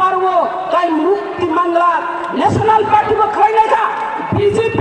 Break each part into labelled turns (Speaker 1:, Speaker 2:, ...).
Speaker 1: arwo kai mukti mangla national party bo khainai ka BJP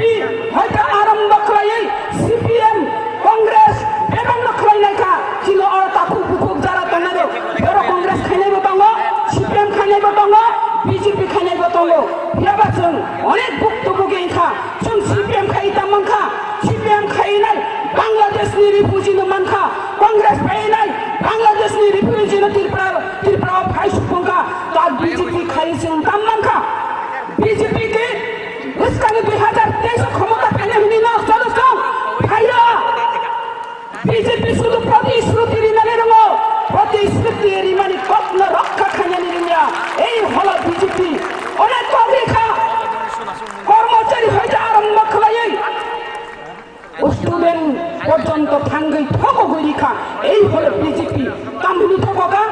Speaker 1: hoita arambha khlai CPM Congress ebang no khlainai ka chilo arta khuk jara tonero boro Congress khainai bo tongo CPM khainai bo tongo BJP khainai bo tongo yaba jong onek buktubuge kha jong CPM khaita mangkha CPM khainai Bangladesh ni refugee no mankha Congress khainai Bangladesh ni refugee no Tripura phai supongka ta BJP khai jong tam mangkha BJP ke उसका 2023 ক্ষমতা পেলে হইনি না সদস্য ভাইরা BJP শুধু প্রতিশ্রুতি রিমানি রঙ প্রতিশ্রুতি রিমানি কত্ন রক্ষা খাইয়ানি রিমিয়া এই হলো বিজেপি অনেক কবিখা কর্মচারী হইতে আরম্ভ খালাই স্টুডেন্ট পর্যন্ত থাঙ্গই ঠক হইরিখা এই হলো বিজেপি কামনি ঠকা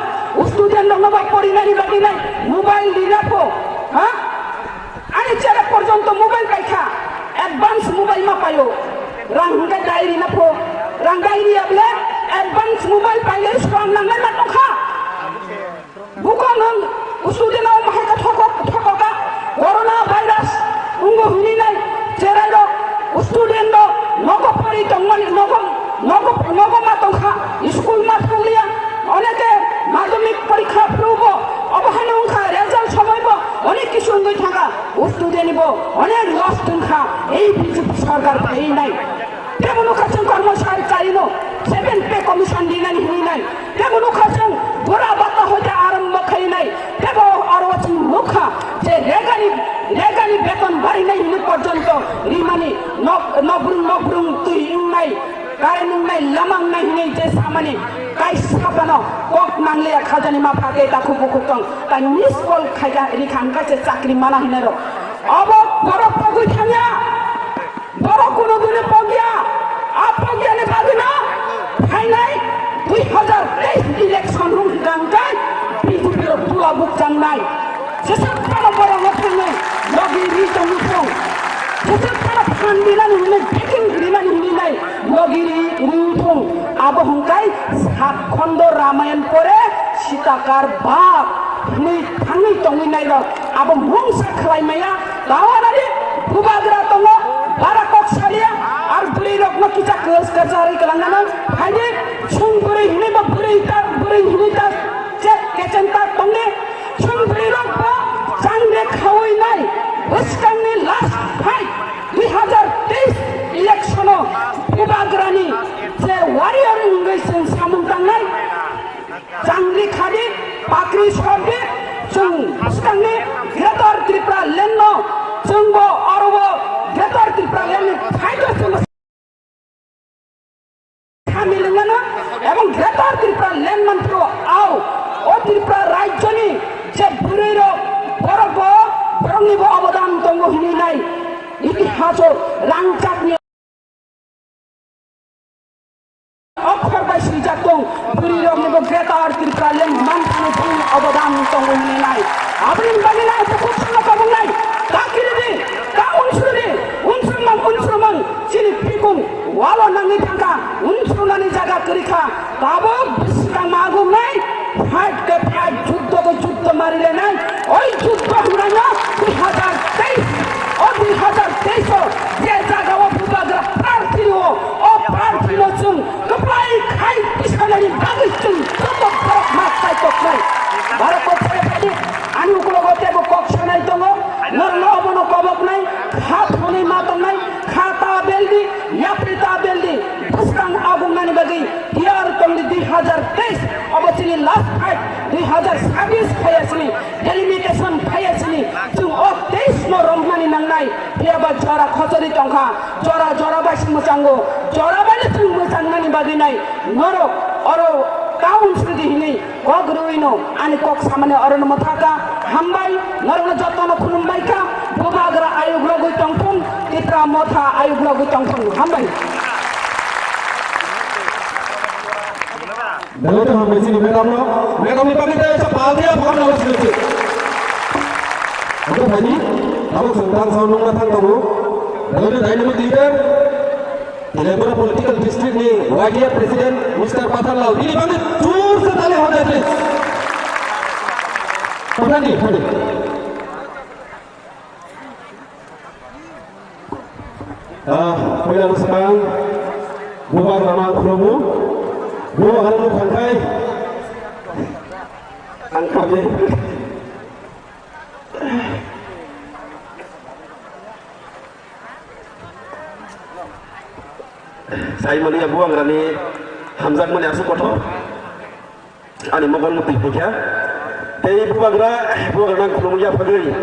Speaker 1: স্টুডেন্ট নবা পরিনারি বাকি নাই মোবাইল দিরাপো হ্যাঁ ani cara porjonto mobile paikha advance mobile ma payo rangga diary na po rangga ini able advance mobile paile strong nang na tokha bukan nang usudin na mahaka thokoka corona virus ungo huni nai cerai do student do nogo pari tongmani nogo ma tokha school ma thanglia oneke madhyamik porikha probo অবহান অংখা result সময়ব অনেক কিছু অঙ্গই থাকা student নিব অনেক loss সংখ্যা এই বিজেপি সরকার এই নাই তেমন খাচ্ছেন কর্মচারী চাইল 7 পে কমিশন দিনানি হই নাই তেমন খাচ্ছেন গোড়া বাতা হইতে আরম্ভ খাই নাই তেব আরো মুখা যে রেগানি বেতন বাড়ি নাই হিনি পর্যন্ত রিমানি নবরুং তুই নাই কারেন্ট নাই লামাং নাই হিনি যে সামানি kai sapano kok nangle khajani ma phage ta khupukutong ta miskol khaiga rikhan ka che chakri mana hinero abo boro pogui thanya boro kono gune pogya apogya ne bagina phainai 2023 election rung gangkai BJP ro pula buk jangnai sesat kana boro ngothnai logi ri tongpong sesat kana phandilan hune beking griman hinai logi ri tong abo hongkai खंड रामायण परे सीताकार बाप थांगै तंगै नाय अब मुंसा खलायमाया दावानारि बुबाग्रा तंग बाराकक सारिया are बुरै रकनो किचा कस कचारि कलांगाना हायदे सुं बुरै हिनै बा बुरै हिनै ता चेक केचनता तंगे सुं बुरै रक बा चांगरे खावै नाय बसकांनि लास्ट फाइट 2023 इलेक्शन बुबाग्रानि जे वारियर इंगैसन सामुंतांनाय चांगरि खादि पाक्रि सरदे जों सिगांनि ग्रेटर त्रिपुरा लेन्डनो जोंबो आरोबो ग्रेटर त्रिपुरा लेन्डनि फाइटो जों खामिलंगाना एवं ग्रेटर त्रिपुरा लेन्ड मन्थ्रो आव ओ त्रिपुरा राज्यनि जे बुरैरो बरबो बरंनिबो अबदान दंगो हिनिनाय इतिहासो रांचाकनि Jatong beri rong nebo Greater Tripura Land mantan pun अवदान तंगुल नai abrin bagi nai pukul sama kabung nai takir ni ka unsur mang sini pikung walau nangi tangka unsur nani jaga kerika kabo biskang magum nai fight ke fight judo mari le nai oi judo huranya 2023 oh 2023 dia jaga wa bubagra partino oh partino chung kepai khai pisanari bagus chung toto prok makai toknai barako pedi ani ukulo gote bo koksha nai tongo norno abono kobok nai khat honi matong nai khata beldi yaprita beldi buskang agung nani bagi diar tongdi 2023 obotini last fight 2026 khayasini delimitation khayasini chung ok 23 no romnani nangnai piaba jora khosori tongkha jora basi musango jora bali chung musangnani bagi nai noro oro kaun sudi hini gogruino ani kok samane oron mothaka hambai norona jotono khulumbai ka bubagra ayug logu tongpung titra motha ayug logu tongpung hambai
Speaker 2: Dalam hal ini mereka pamit sepal dia bukan lawan sedikit. Untuk hari kamu tentang soundung matang kamu, dalam dynamic leader, Telangana political district ni YDF President Mr. Pathan Lal. Ini pamit tur setali hoda please. Tadi. Pilihan sekarang bukan ramah kromo, bukan ramah bangkai, angkatnya. Saya melihat buang rani Hamzah melihat sukoto, ani mogol muti puja. Tei buang rana kromonya pagi.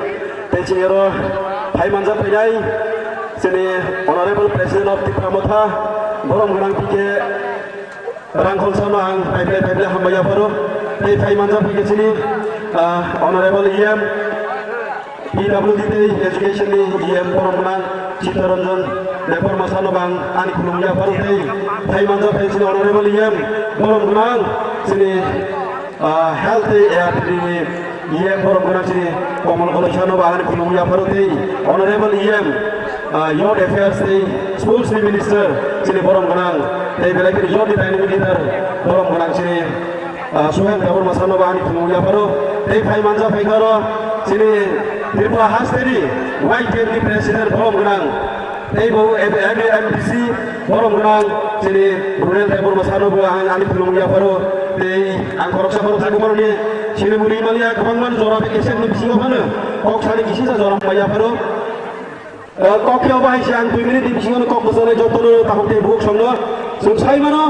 Speaker 2: Tei cingero, hai manjat pejai. Sini Honorable President of Tipramotha, Borom Grand Pike, Rangkol Samang, Paipai Hambaya Paro, Paipai Manja Pike sini, Honorable EM, PWD Education EM Borom Grand, Citaranjan, Depor Masano Bang, Ani Kulumya Paro, Paipai Manja Pike sini Honorable EM, Borom Grand, sini Health EM Borom Grand sini, Komol Kolosano Bang, Ani Kulumya Paro, Honorable EM. Youth Affairs Schools Minister sini Borom Ganang, belakang Youth Dynamic Leader Borom Ganang sini Suhel Dapur Masano Bahani Kumulya Paro, Pai Manja Paikaro sini Tripura Hasteri, YPMD President Borom Ganang, Bo MDC Borom Ganang sini Brunel Dapur Masano Bahani Ali Kumulya Paro, Angkorok Saparo Sakumar ni sini Muri Malia Kemangman Zora Bekesen ni Bisingo mana, Kok Sani Kisisa Zora Maya Paro. Kokyo bahai siang 2 minit di bisingan kok besarnya jotono tahun tebuk semua. Sung sai mana?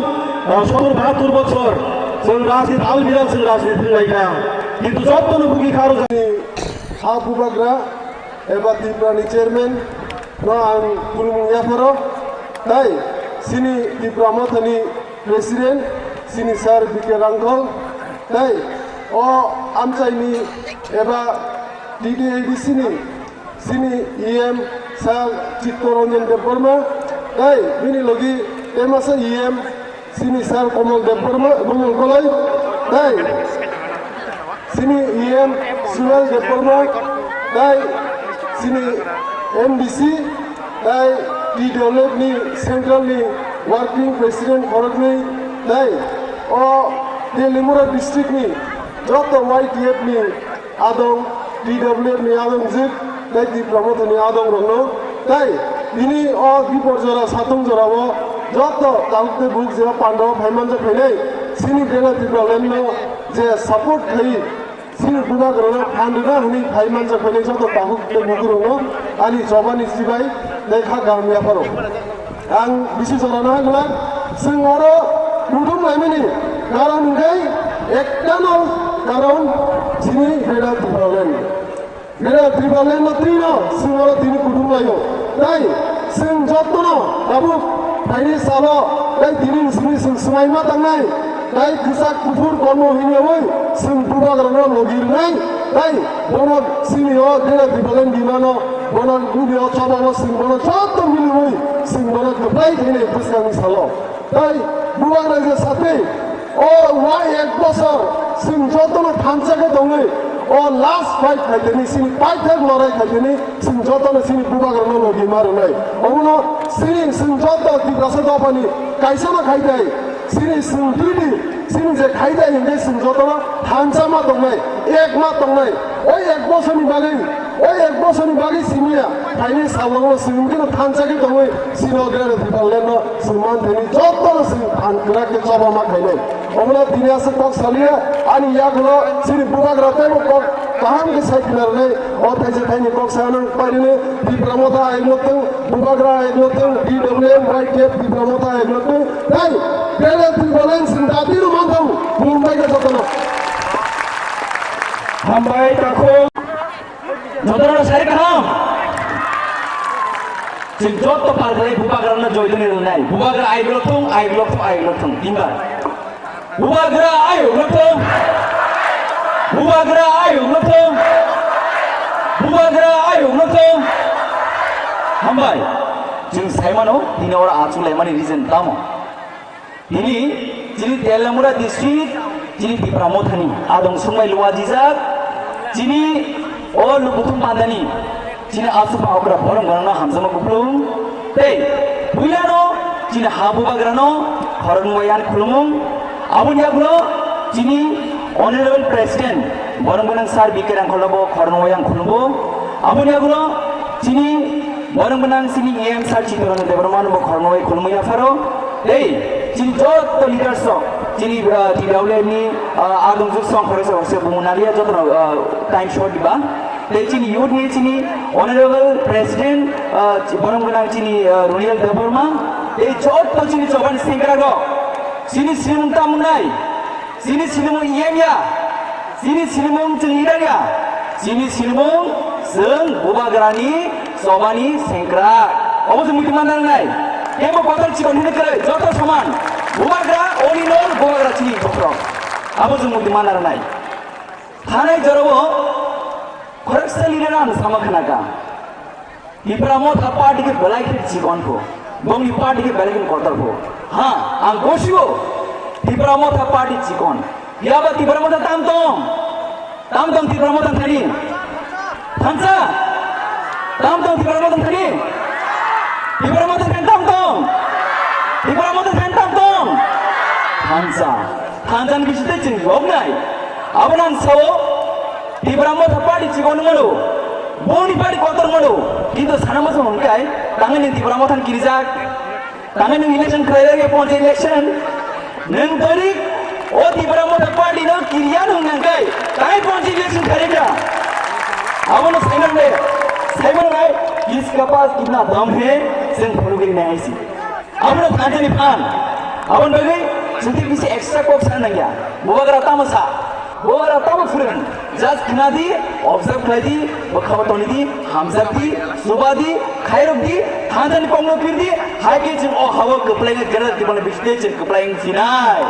Speaker 2: Sotor beratur bocor. Sung rasid al bilang sung rasid tinggalnya. Itu jotono buki karo jadi.
Speaker 3: Abu Bakra, ebati prani chairman, noang kulung yafaro. Dai, sini di Pramotani presiden, sini sar bike rangkol. Dai, amca ini eba di sini. Sini EM Sal Cittoranjan Deparma, dai ini lagi emasa EM sini Sal Komol Deparma, Komol Kolai, dai sini EM Sunal Deparma, dai sini MDC, dai di develop ni Central ni Working President Korok ni, dai di Limura District ni, joto YTF ni Adong di develop ni Adong Zip. Dai di Pramotani Adong Rongno, dai ini Bipor Jora Satung Jora wo joto talukte buk jera Pandaw Bhaimanja Phainai sini dena Tipralenno je support khai sini buga garana Pandana huni Bhaimanja Phainai joto talukte buk rongno ani jobani sibai lekha gamya paro ang bisi jorana gala singoro budum laimini karon gai ektanol karon sini dena Tipralen. Bila Tripalen na trino, singoro tini kudung layo. Dai, sing jotono, babu, tadi salo, dai tini sini sing semai matang nai. Dai kisak kufur kono hini awai, sing buka karena logir nai. Dai, bono sini bila Tripalen di mana, bono gudi coba sing bono joto mili awai, sing bono kebaik ini kisak salo. Dai, buang raja sate, wah ek bosor, sing jotono pancaga dongai. Last fight khaiteni sini fight lorai khaiteni sing joto na sini buka garno logi maru nai omuno sini sing joto di rasa dopani kaisa ma khaitai sini sing didi sini je khaitai inge sing joto na thancha ma tongnai ek ma tongnai oi ek bosoni bagi sinia kaini sawang sing kino thancha ki tongai sino gare dipaleno suman theni joto na sing krak ke chaba ma khainai omuno dinasa kok salia ani yagulo sini buka garate kok paham ke sai kinarne otai je thaini kok sanang parine di Pramotha agloteng bubagra agloteng di WM YTF di Pramotha agloteng dai bele Tripalen sing datiru mantau Mumbai ke jotono
Speaker 1: Hambai takho jotono sari kaham sing joto pargai bubagra na joidone nai bubagra agloteng tinggal bubagra agloteng Bubagra ayo notong Hambai jeng saimano ini orang acu lemani reason tamo ini jini Telamura district jini di Pramothani adong sungai luar jizak jini lubutung padani jini asu paokra borong garana hamsama kuplung builano jini habubagrano horong wayan kulumung abun yagulo jini Honorable President
Speaker 4: বরং বরং সার বিকেরাং খলবো খরনওয়াং খুলবো আবনি আগুলো চিনি বরং বরং চিনি M সার চিতরণ দেবরমান বো খরনওয়াই খুলমুয়া ফারো এই চিনি যত লিডার্স চিনি টিডাউলেনি আদম জুক সং ফরেসে হসে বুমনালিয়া যত টাইম শর্ট দিবা এই চিনি ইউথ নিয়ে চিনি অনারেবল প্রেসিডেন্ট বরং বরং চিনি রুনিয়াল দেববর্মা এই যত চিনি চবান সেঙ্গরাগো চিনি শ্রীমুং তামুনাই চিনি শ্রীমুং ইয়েমিয়া চিনি শ্রীমুং চিংইরানিয়া চিনি শ্রীমুং जों बुबाग्रानि सबानि सेंग्रा अबो जों मिथिमान नाय केबो कतल चिकन हिने करे जत समान बुबाग्रा ओलिनोल बुबाग्रा चिनि गथ्र अबो जों मिथिमान नाय थानाय जरबो खरकसे लिरेना सामखनाका इब्रामो था पार्टी के बलाई के चिकन को बंगली पार्टी के बलाई के कतल को हां आं गोशियो इब्रामो था पार्टी चिकन याबा इब्रामो था तामतों इब्रामो था थरी Hansa, tamtong di bawah tadi, di bawah tadi tamtong, di bawah tadi tamtong, Hansa, Hansa ni bisa jadi job nai, apa nan sawo, di bawah tadi cikon malu, boni padi kotor malu, itu sana masuk mungkin, tangan ni di bawah tadi kirizak, tangan ni election kerja ke ponce election, neng tadi, oh di bawah tadi no kirian nungkai, tangan ponce election kerja. आवनो Simon भाई किसके पास कितना दम है सिंह फुलुगिरी नहीं ऐसी आवनो खांचनी फान आवन बगे सिंह किसी एक्स्ट्रा कोक सान नहीं गया बुबाग्रा तामा फुरन जस्ट किना दी ऑब्जर्व कर दी बखावतोनी दी हमजब दी सुबह दी खायरब दी खांचनी पंगलो फिर दी हाई के जिम ओ हवा कपलाइंग गरज की बने बिस्ते जिम कपलाइंग फिनाई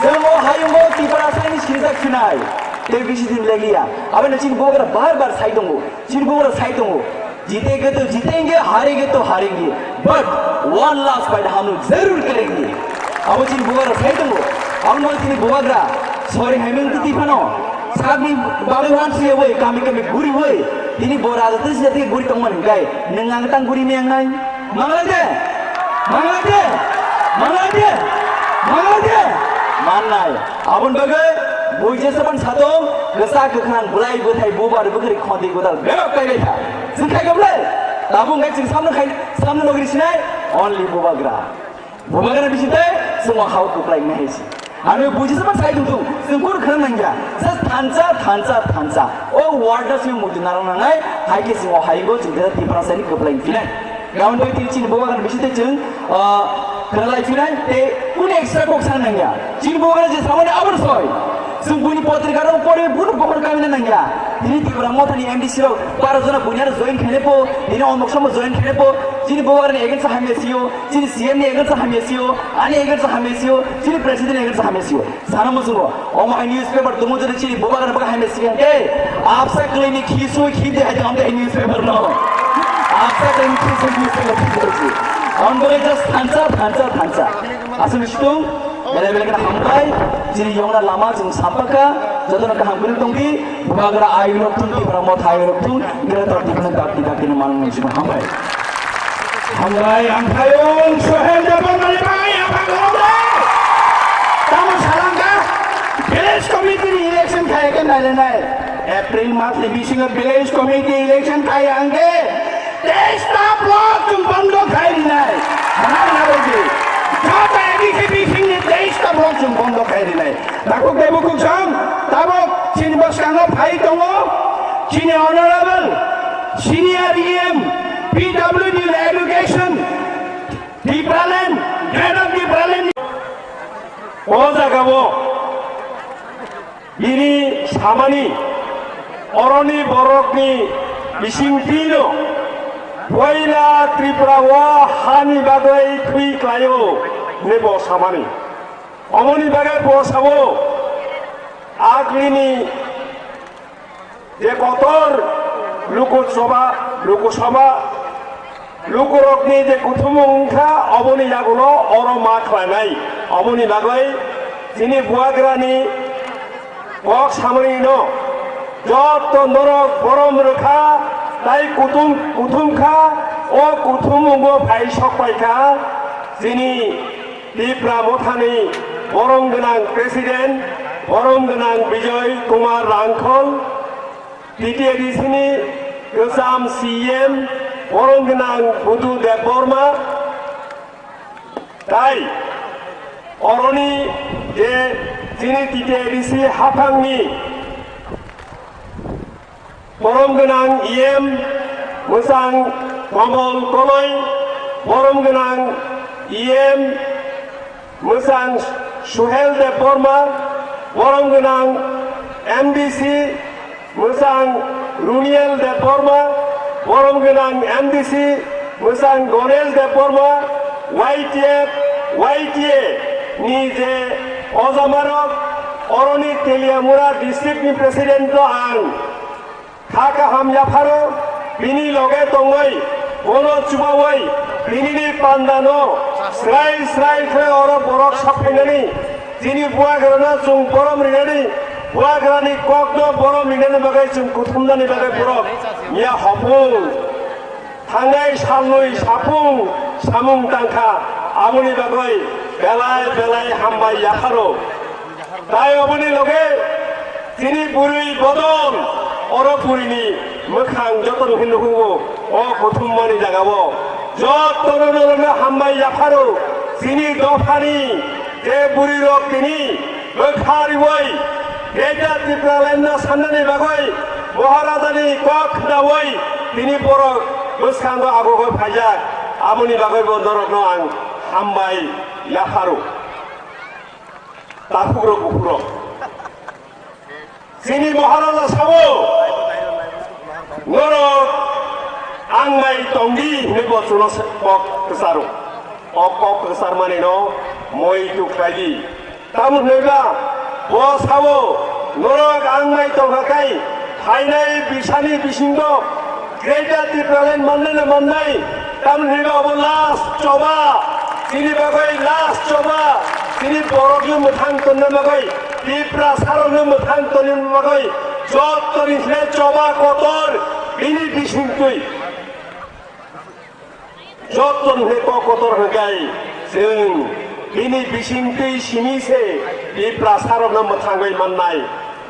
Speaker 4: जब वो हायुंगो तीपरा साइनी शिरजक फिनाई टेलीविजन ले लिया अब न चीन बोगरा बार साइड दूंगो चीन बोगरा साइड दूंगो जीतेंगे तो जीतेंगे हारेंगे तो हारेंगे बट वन लास्ट फाइट हम लोग जरूर करेंगे अब चीन बोगरा साइड दूंगो हम लोग चीन बोगरा सॉरी हेमिंग तो तीफानो साबी बाबे वान से वो कामी गुरी वो इनी बोरा तो जैसे गुरी तो मन गए नंगांग तंग गुरी में अंगाई मंगलाते मानना है अब उन बगे बुझे सबन सातो गसा गखान बुलाई बुथाई बुबार बुखरी खोंदी गुदाल बेक कइले था सिखाय गबले ताबु गाय सिं सामने लोगरी सिनाय ओनली बुबाग्रा बिसिते जों हाउ टु प्ले मैच आरो बुझे सबन साइड दु जों कोर खन नंगा जस्ट थानसा ओ वार्ड सिं मुदि नारनाय हाइके सिं हाइगो जों तिफ्रा साइड गप्लाय फिनाय गाउन बे तिरचिन बुबाग्रा बिसिते जों खनलाय फिनाय ते कुन एक्स्ट्रा कोक सान नंगा चिन बुबाग्रा जे सामने आबर सय जों बुनि पत्रिकाराव परे बुन बहर कामिना नंगा दिनै तिब्रा मथानि एमडीसी राव 12 जना बुनियार जॉइन खेलेपो दिनै अमक सम जॉइन खेलेपो जिनि बोगारनि एगेन्स्ट हामेसियो जिनि सीएम नि एगेन्स्ट हामेसियो आनि एगेन्स्ट हामेसियो जिनि प्रेसिडेंट एगेन्स्ट हामेसियो साना मजुङो अमा न्यूज़पेपर दुमो जरे चिनि बोगारनि बगा हामेसियो के आपसा क्लिनिक खिसो खिदे हाय हमदे न्यूज़पेपर न आपसा क्लिनिक खिसो न्यूज़पेपर आउन बगे जस्ट थानसा आसुन सिटुं बेले kana hampai jiri yongna lama jing sampaka jadona ka hambil tongki bubagra ailok tun ti bramo thailok tun gira tar dikna dakti manung jing hampai angkayong sohel jaban mali bai apagomre tamu salangka village committee election khai ke nai April month le bising village committee election khai ange testa block tum bando khai nai mana bogi Kata ini kebiasaan ni deis tabok jum bondo kiri nai. Takut debu kucang, tabok sini bos kanga pai tongo, sini honorable, senior EM, PWD education, di Berlin, head of di Berlin. Oza kabo, ini samani, oroni borok ni bising tino. Waila Tripura wa hani bagai tui klayo nebo samani. Omoni bagai bo sabo aglini je kotor lukosaba lukorokni je kuthumungkha omoni jagulo oro ma khlanai omoni bagai sini buagrani kok samani no joto norok borom rekha তাই কুথুমখা ও কুথুমুঙ্গো ভাই সকপাইখা যিনি ত্রিপুরা মথানি বরং গোনাं president
Speaker 5: बरम गोनां बिजय कुमार रांखल टिटिएडिसिनि गोजाम CM बरम गोनां बुधु देबबर्मा ताई अरनि जे जिनि टिटिएडिसि हाफांनि बरम गोनां EM मोजां कमल कलय बरम गोनां EM मोजां सुहेल देबबर्मा बरम गोनां MDC मोजां रुनियल देबबर्मा बरम गोनां MDC मोजां गणेश देबबर्मा YTA नि जे अजामारक अरनि तेलियामुरा डिस्ट्रिक्टनि प्रेसिडेन्ट आं थाकाहाम याफारो बिनि लगे दङै बनो चुबावै बिनिनि पान्दानो स्राय स्राय खे अर बरक साफायनानै जिनि बुवाग्राना जों बरम रिनानै बुवाग्रानि ककनो बरम रिनानै बागै जों कुथुमनानै बागै बरक मिया हफुं थांनाय सालुय साफुं सामुं तांखा आमुनि बागै बेलाय बेलाय हामबाय याफारो ताय अबनि लगे जिनि बुरै बदल अरपुरिनि मोखां जतन हिन्दुखौ अ कुथुममानि जागावो जतन हामबाय याफारो जिनि दफानि जे बुरि रक्तिनि बोखारिवै गेजा टिप्रालेन्डा साननानै बागै महाराजानि कक दावै तिनि बर' मोसांगो आगोगो फायजाक आमुनि बागै बन्दरनो आं हामबाय याफारो ताकुग्रो गुफुरो जिनि महाराजा सावो नरो आंनाय तंगि हेबो चुनो कक कसारो अ कक कसार माने न মই दुखायदि तामुनैबा ब सावो नरो आंनाय तंगाखाय फायनाय बिसानि बिसिंदो ग्रेटा टिप्रालेन्ड माननो मोननाय तामुनैबा अब लास्ट चबा जिनि बागै लास्ट चबा जिनि बर'नि मोथां तन्नो बागै टिप्रा सारनो मोथां तन्नो बागै जतनिफ्राय चबा कतर बिनि बिसिंतै जतनिफ्राय कतर होगाय जों बिनि बिसिंतै सिमिसे टिप्रा सारनो मोथाङै माननाय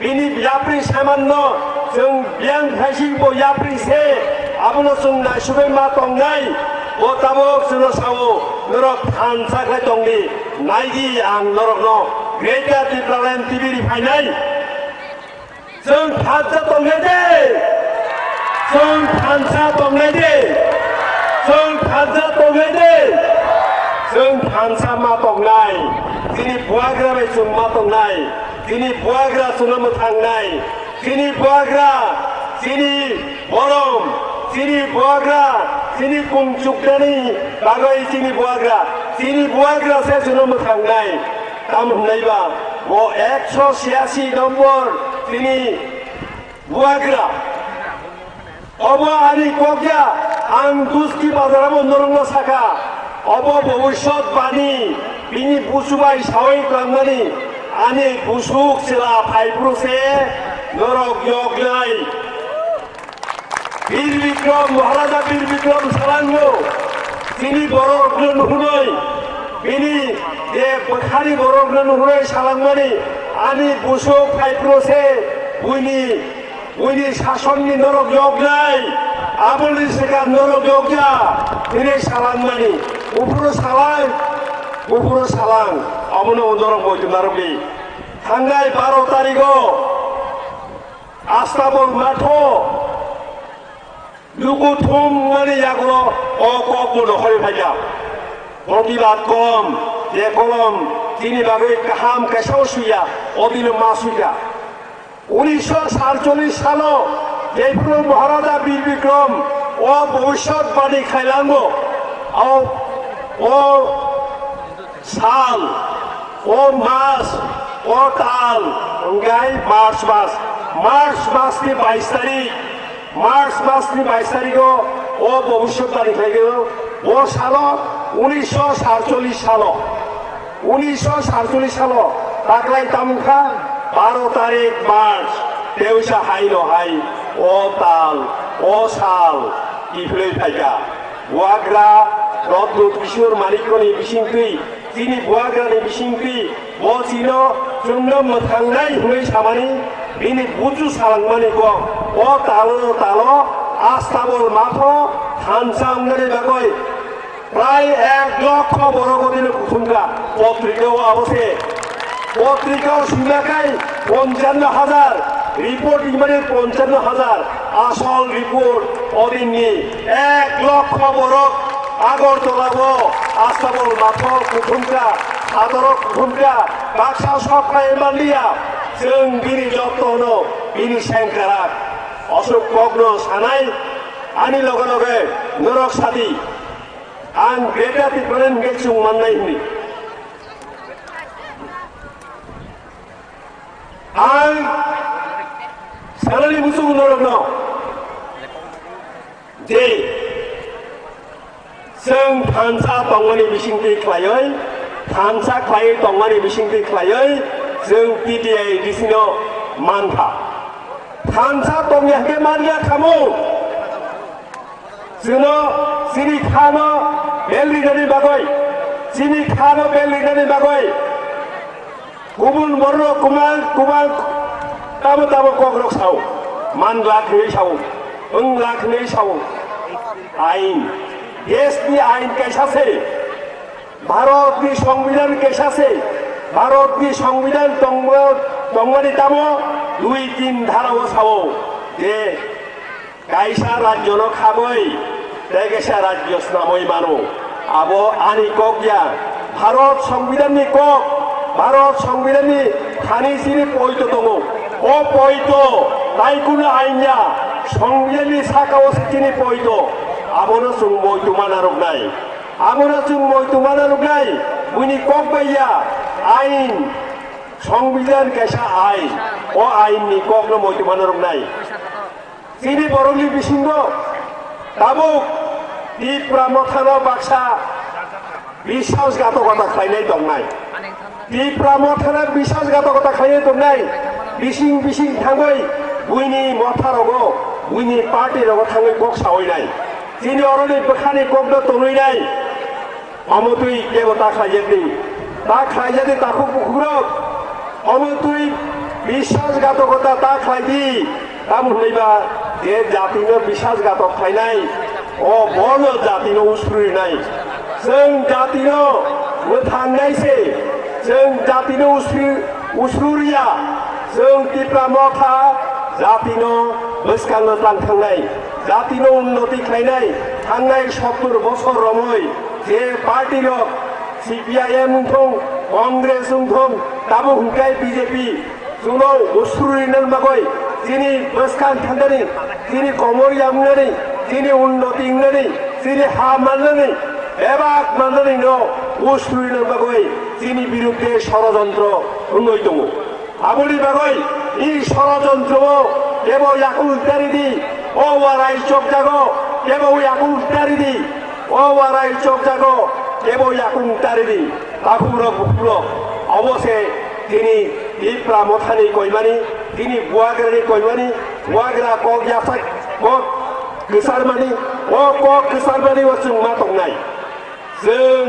Speaker 5: बिनि याप्रि सामान्य जों बियां खायसिबो याप्रिसे आबनो जों नायसुबै मा तंनाय o tabok suno sawo norok thansaklai tongni naigi ang norokno greater टिप्रालेन्ड टिभिनि फायनाय जों थानसा तंनाय दे जों थानसा तंनाय दे जों थानसा तंनाय दे जों थानसा मा तंनाय दिनै बुवाग्रा बाय जों मा तंनाय दिनै बुवाग्रा सुनो मोथांनाय दिनै बुवाग्रा दिनै बरम दिनै बुवाग्रा जिनि कुंचुकनानि बागै जिनि बुवाग्रा से जुनो मोखांनाय ताम होननायबा वो 186 नम्बर जिनि बुवाग्रा अब आनि कगया आं दुस्की बाजाराबो नरंनो साखा अब भविष्यत बानी बिनि बुसुबाय सावै खालामनानै आनि बुसुक सेला फाइब्रुसे नरक यगनाय वीर विक्रम महाराजा वीर विक्रम सालांगो जिनि बर'नो नुहुरै बिनि जे बोखारि बर'नो नुहुरै सालांनानै आनि बुसुक फाइब्रुसे बुइनि शासननि नरक यगनाय आबुलनि सिगां नरक यगया दिनै सालांनानै उफुरो सालां आबुनो नरक बयदुनारबि थांनाय 12 तारिखआव आस्ताबल माथो 누구 통만이 야구로 어ቆ꾸로 헐파자 어디라 껌 예kolom তিনি বাগে কাহাম কেশাউসুয়া অদিন মাসুয়া 1947 সাল জয়পুর মহারাজা বীর বিক্রম ও ভবিষ্যৎবাণী খাইলাঙ্গ ও সাল ও মাস ও তাল গাই মার্চ মাসनि 22 तारिख मार्च मासनि 22 तारिखआव ओ भविष्यৎবাণী खाइगो ओ सालो 1947 सालो ताकलाय तामुखा 12 तारिख मार्च देवसा हाइनो हाइ ओ ताल ओ साल इफले फाइगा बुवाग्रा रद्दुत किशोर मानिकनि बिसिंखै जिनि बुवाग्रानि बिसिंखै ओ जिनो जोंनो मोथांनाय हुई सामानि बिनि बुजु सालांमानिखौ अ तालो आस्ताबल माथो थानसांगनि बागै প্রায় 1 লক্ষ বড় গদিনের কুসুমকা পত্রিকাও অবশ্যে পত্রিকাও শিলাকায় ৫৫,০০০ রিপোর্ট মানে ৫৫,০০০ আসল রিপোর্ট অদিননি 1 লক্ষ বড় আগরতলাবো আস্তাবল মাথর কুসুমকা আদর কুসুমকা বাক্সা সবখায় মালিয়া जों बिनि যত্ন बिनि सेंकारा अशोक भग्न सानाय आनि लगे लगे नरक सादि आं ग्रेटा तिप्रान गेचुं माननाय हुनि आं सानानि मुसुं नरकनो जे जों थानसा दंमानि बिसिंथि ख्लायै थानसा ख्लायै दंमानि बिसिंथि ख्लायै जों पिटिआइ डिसिनो मानखा थानसा दंयाखै मानिया खामु जोंनो सिरि खानो बेल लिडारनि बागै सिनि खानो बेल लिडारनि बागै गुबुन बर्न कुमार ताबो कग्रक साव मान लाखनै साव ओं लाखनै साव आइन देशनि आइन कैसासे भारतनि संविधान कैसासे भारतनि संविधान दंमानि तामो 2-3 धाराव साव जे गायसा राज्य खाबै देगेसा राज्य नामै मानो आबो आनि कगया भारत संविधाननि कग भारत संविधाननि खानि सिरि पयित दङ अ पयित ताइकुनो आइनया संविधाननि साकाव सिनि पयित आबोनो जों मयित मानारगनाय आबोनो जों मयित मानारगनाय बुनि कग बाया आइन संविधान कैसा आइन अ आइननि कगनो मयित मानारगनाय सिनि बरंनि बिसिंगो दाबुक दिप्रा मथानो बाक्सा বিশ্বাসঘাতকতা খাইनाय दंनाय दिप्रा मथानो বিশ্বাসঘातकता खाइनाय दंनाय बिसिं थाङै बुइनि मथारावगो बुइनि पार्टिरावगो थाङै कक सावैनाय जिनि अरनि बोखानि ककनो तनैनाय अमतुइ देवता खाइजेदि ता खाइजेदि ताखौ बुख्रुब अमतुइ বিশ্বাসঘাতকতা ता खाइदि ता मोनैबा जे जातिनो বিশ্বাসঘातक खाइनाय अ बल जातिनो उसुरिनाय जों जातिनो मोथांनायसे जों जातिनो उसुरिया जों दिप्रा मथा जातिनो बोसखांनो लांथांनाय जातिनो उन्नति खालायनाय थांनाय 70 बছर रमै जे पार्टिनो CPIM थं कांग्रेस थं दाबो हुंखाय BJP जुनो उसुरिनो बागै जिनि बोसखां थांनानै जिनि कमर यामनानै जिनि उन्नति इंनानै जिनि हा माननानै एबाक माननानै न उसुरिनो बागै जिनि बिरुद्धे षড়যন্ত্র हुंनाय दङ आबोनि बागै इ षড়যন্ত্র केवल याकु उल्टारिदि ओ वाराय चक जागो केवल याकु उल्टारिदि ओ वाराय चक जागो केवल याकु उल्टारिदि ताकुरो बुकुरो अबसे दिनि दिप्रा मथानि कयमानि दिनि बुवाग्रानि कयमानि बुवाग्रा कक यासाक कक गोसारमानि अ कक गोसारमानि जों मा दंनाय जों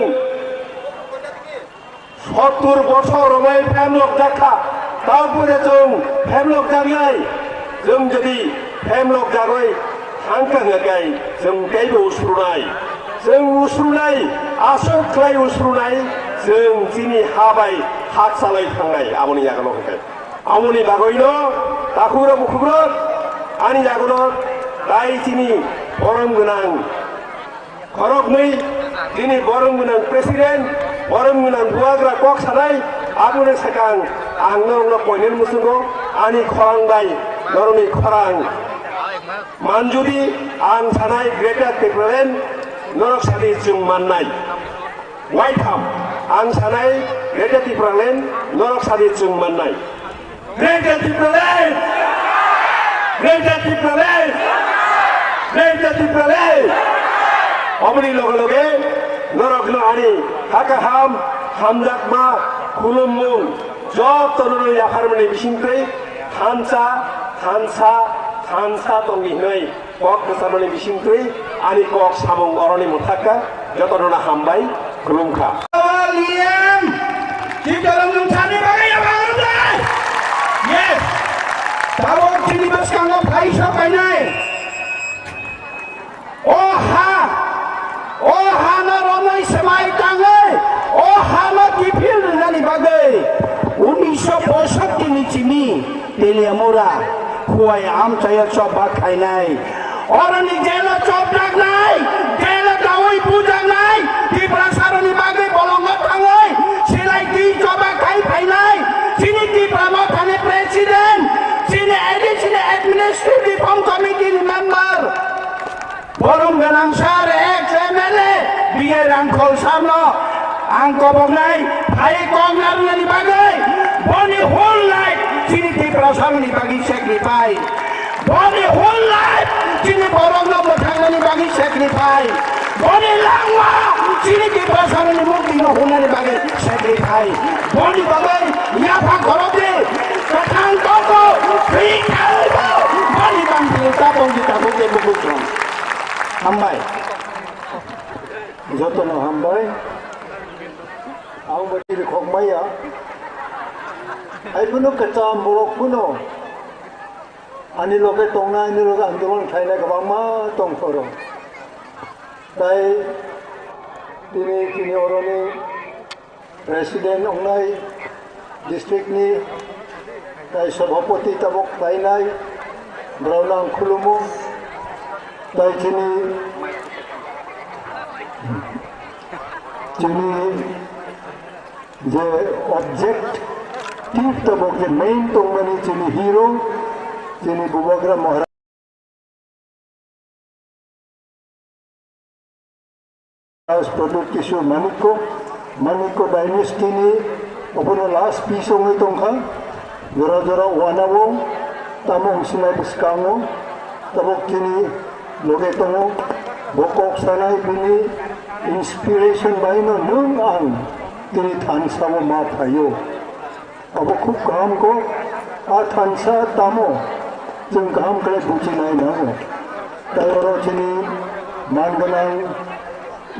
Speaker 5: 70 বছর रमै फेमलक जाखा तारपरे जों फेमलक जानाय जों जदि फेमलक जागै हांखा होगाय जों गायबो उसुरुनाय आसक खाय उसुरुनाय जों जिनि हाबाय हाक सालाय थांनाय आमनि जागोन होगाय आमनि बागैनो ताकुरो बुखुरो आनि जागोन दाय जिनि बरम गोनां खरगनै दिनै बरम गोनां प्रेसिडेन्ट बरम गोनां बुवाग्रा कक सानाय आबुनो साकां आंनो पयनेल मुसुंगो आनि खरांबाय नरनि खरां मानजुदि आं सानाय ग्रेटार टिप्रालेण्ड नरक सादि जों माननाय वाइट हाम आं सानाय ग्रेटार टिप्रालेण्ड नरक सादि जों माननाय ग्रेटार टिप्रालेण्ड ग्रेटार टिप्रालेण्ड ग्रेटार टिप्रालेण्ड अमनि लगे लगे नरकनो आनि हाकाहाम हामजाकमा खुलुममुं जतनो याखारमनि बिसिंख्रै थानसा दंगिनै कक गोसारमनि बिसिंख्रै आनि कक सामुं अरनि मुथाका जतनो हामबाय खुलुमखा
Speaker 1: चिफ दलम सानि बागै
Speaker 4: तेलियामुरा खुवाई आम चाहिए चौप भाग खाइनाय अरनि जेलो चौप डाकनाय जेलो दावै बुजांनाय त्रिपुरा सारनि बागै बलंग थाङै सिलाय ति चौबा खाइ फाइनाय सिनि त्रिपुरा थाने प्रेसिडेन्ट सिनि additional administrative reform committee member बरं गोनां सार एक्स एमएलए बिए रांखौ सामनो आं कबनाय भाई कंगनारनि बागै बनि होल लाइफ सिनि त्रिपुरा सारनि बागै सेक्रिफाइस बनि होल लाइफ सिनि बरंग मोथांनि बागै सेक्रिफाइस बनि लांवा सिनि त्रिपुरा सारनि मुक्ति होनानि बागै सेक्रिफाइस बनि बागै याफा घरते कथां तको फ्री खाइबो बनि बांथि ताबंगि ताबंगि बुबुसं हामबाय
Speaker 3: जतन हामबाय आं बदि खगमाया आइफोनो कच्चा बरकफोनो आनि लगे तंना आनि लगे आंदोलन खायनाय गोबां मा दंफोरो ताई दिनै जोंनि अरनि प्रेसिडेन्ट अंनाय डिस्ट्रिक्टनि ताई सभापति ताबक बायनाय ब्राउनां खुलुमो ताई जोंनि जे ऑब्जेक्टिव तबक जे मेन तंगमानि जोंनि हिरो जोंनि बुबाग्रा महाराज प्रदुत किशोर मानिको डायनेस्टिनि अपनो लास्ट पिसोङै दंखा जरा जरा वानावो तामं सिनाय बिस्काङो तबक जोंनि लगे दङ बकक सानाय बिनि इंस्पिरेशन बायनो नों आं दिनै थानसाव मा थायो अब खूब गाहाम को आ थानसा तामो जों गाहाम करे बुजिनाय नांगौ दायरो जोंनि मानगोनां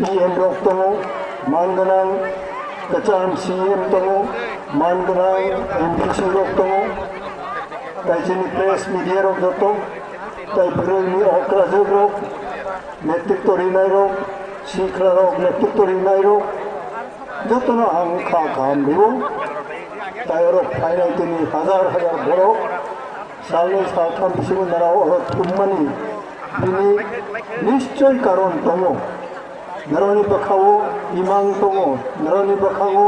Speaker 3: EM रक दङ मानगोनां गोजाम CM दङ मानगोनां MPC रक दङ ताई जोंनि प्रेस मिडिया रक दङ ताई फोरोंनि अक्राजों रक नेतृत्व रिनाय रक शिखरा रक नेतृत्व रिनाय रक जतन आं खा गाहाम बेबो तायरो फाइनाय दिनै हाजार हाजार बर' सानै साथाम बिसिम नाराव थुममानि दिनै निश्चय कारण दङ नारावनि बाखावो इमां दङ नारावनि बाखावो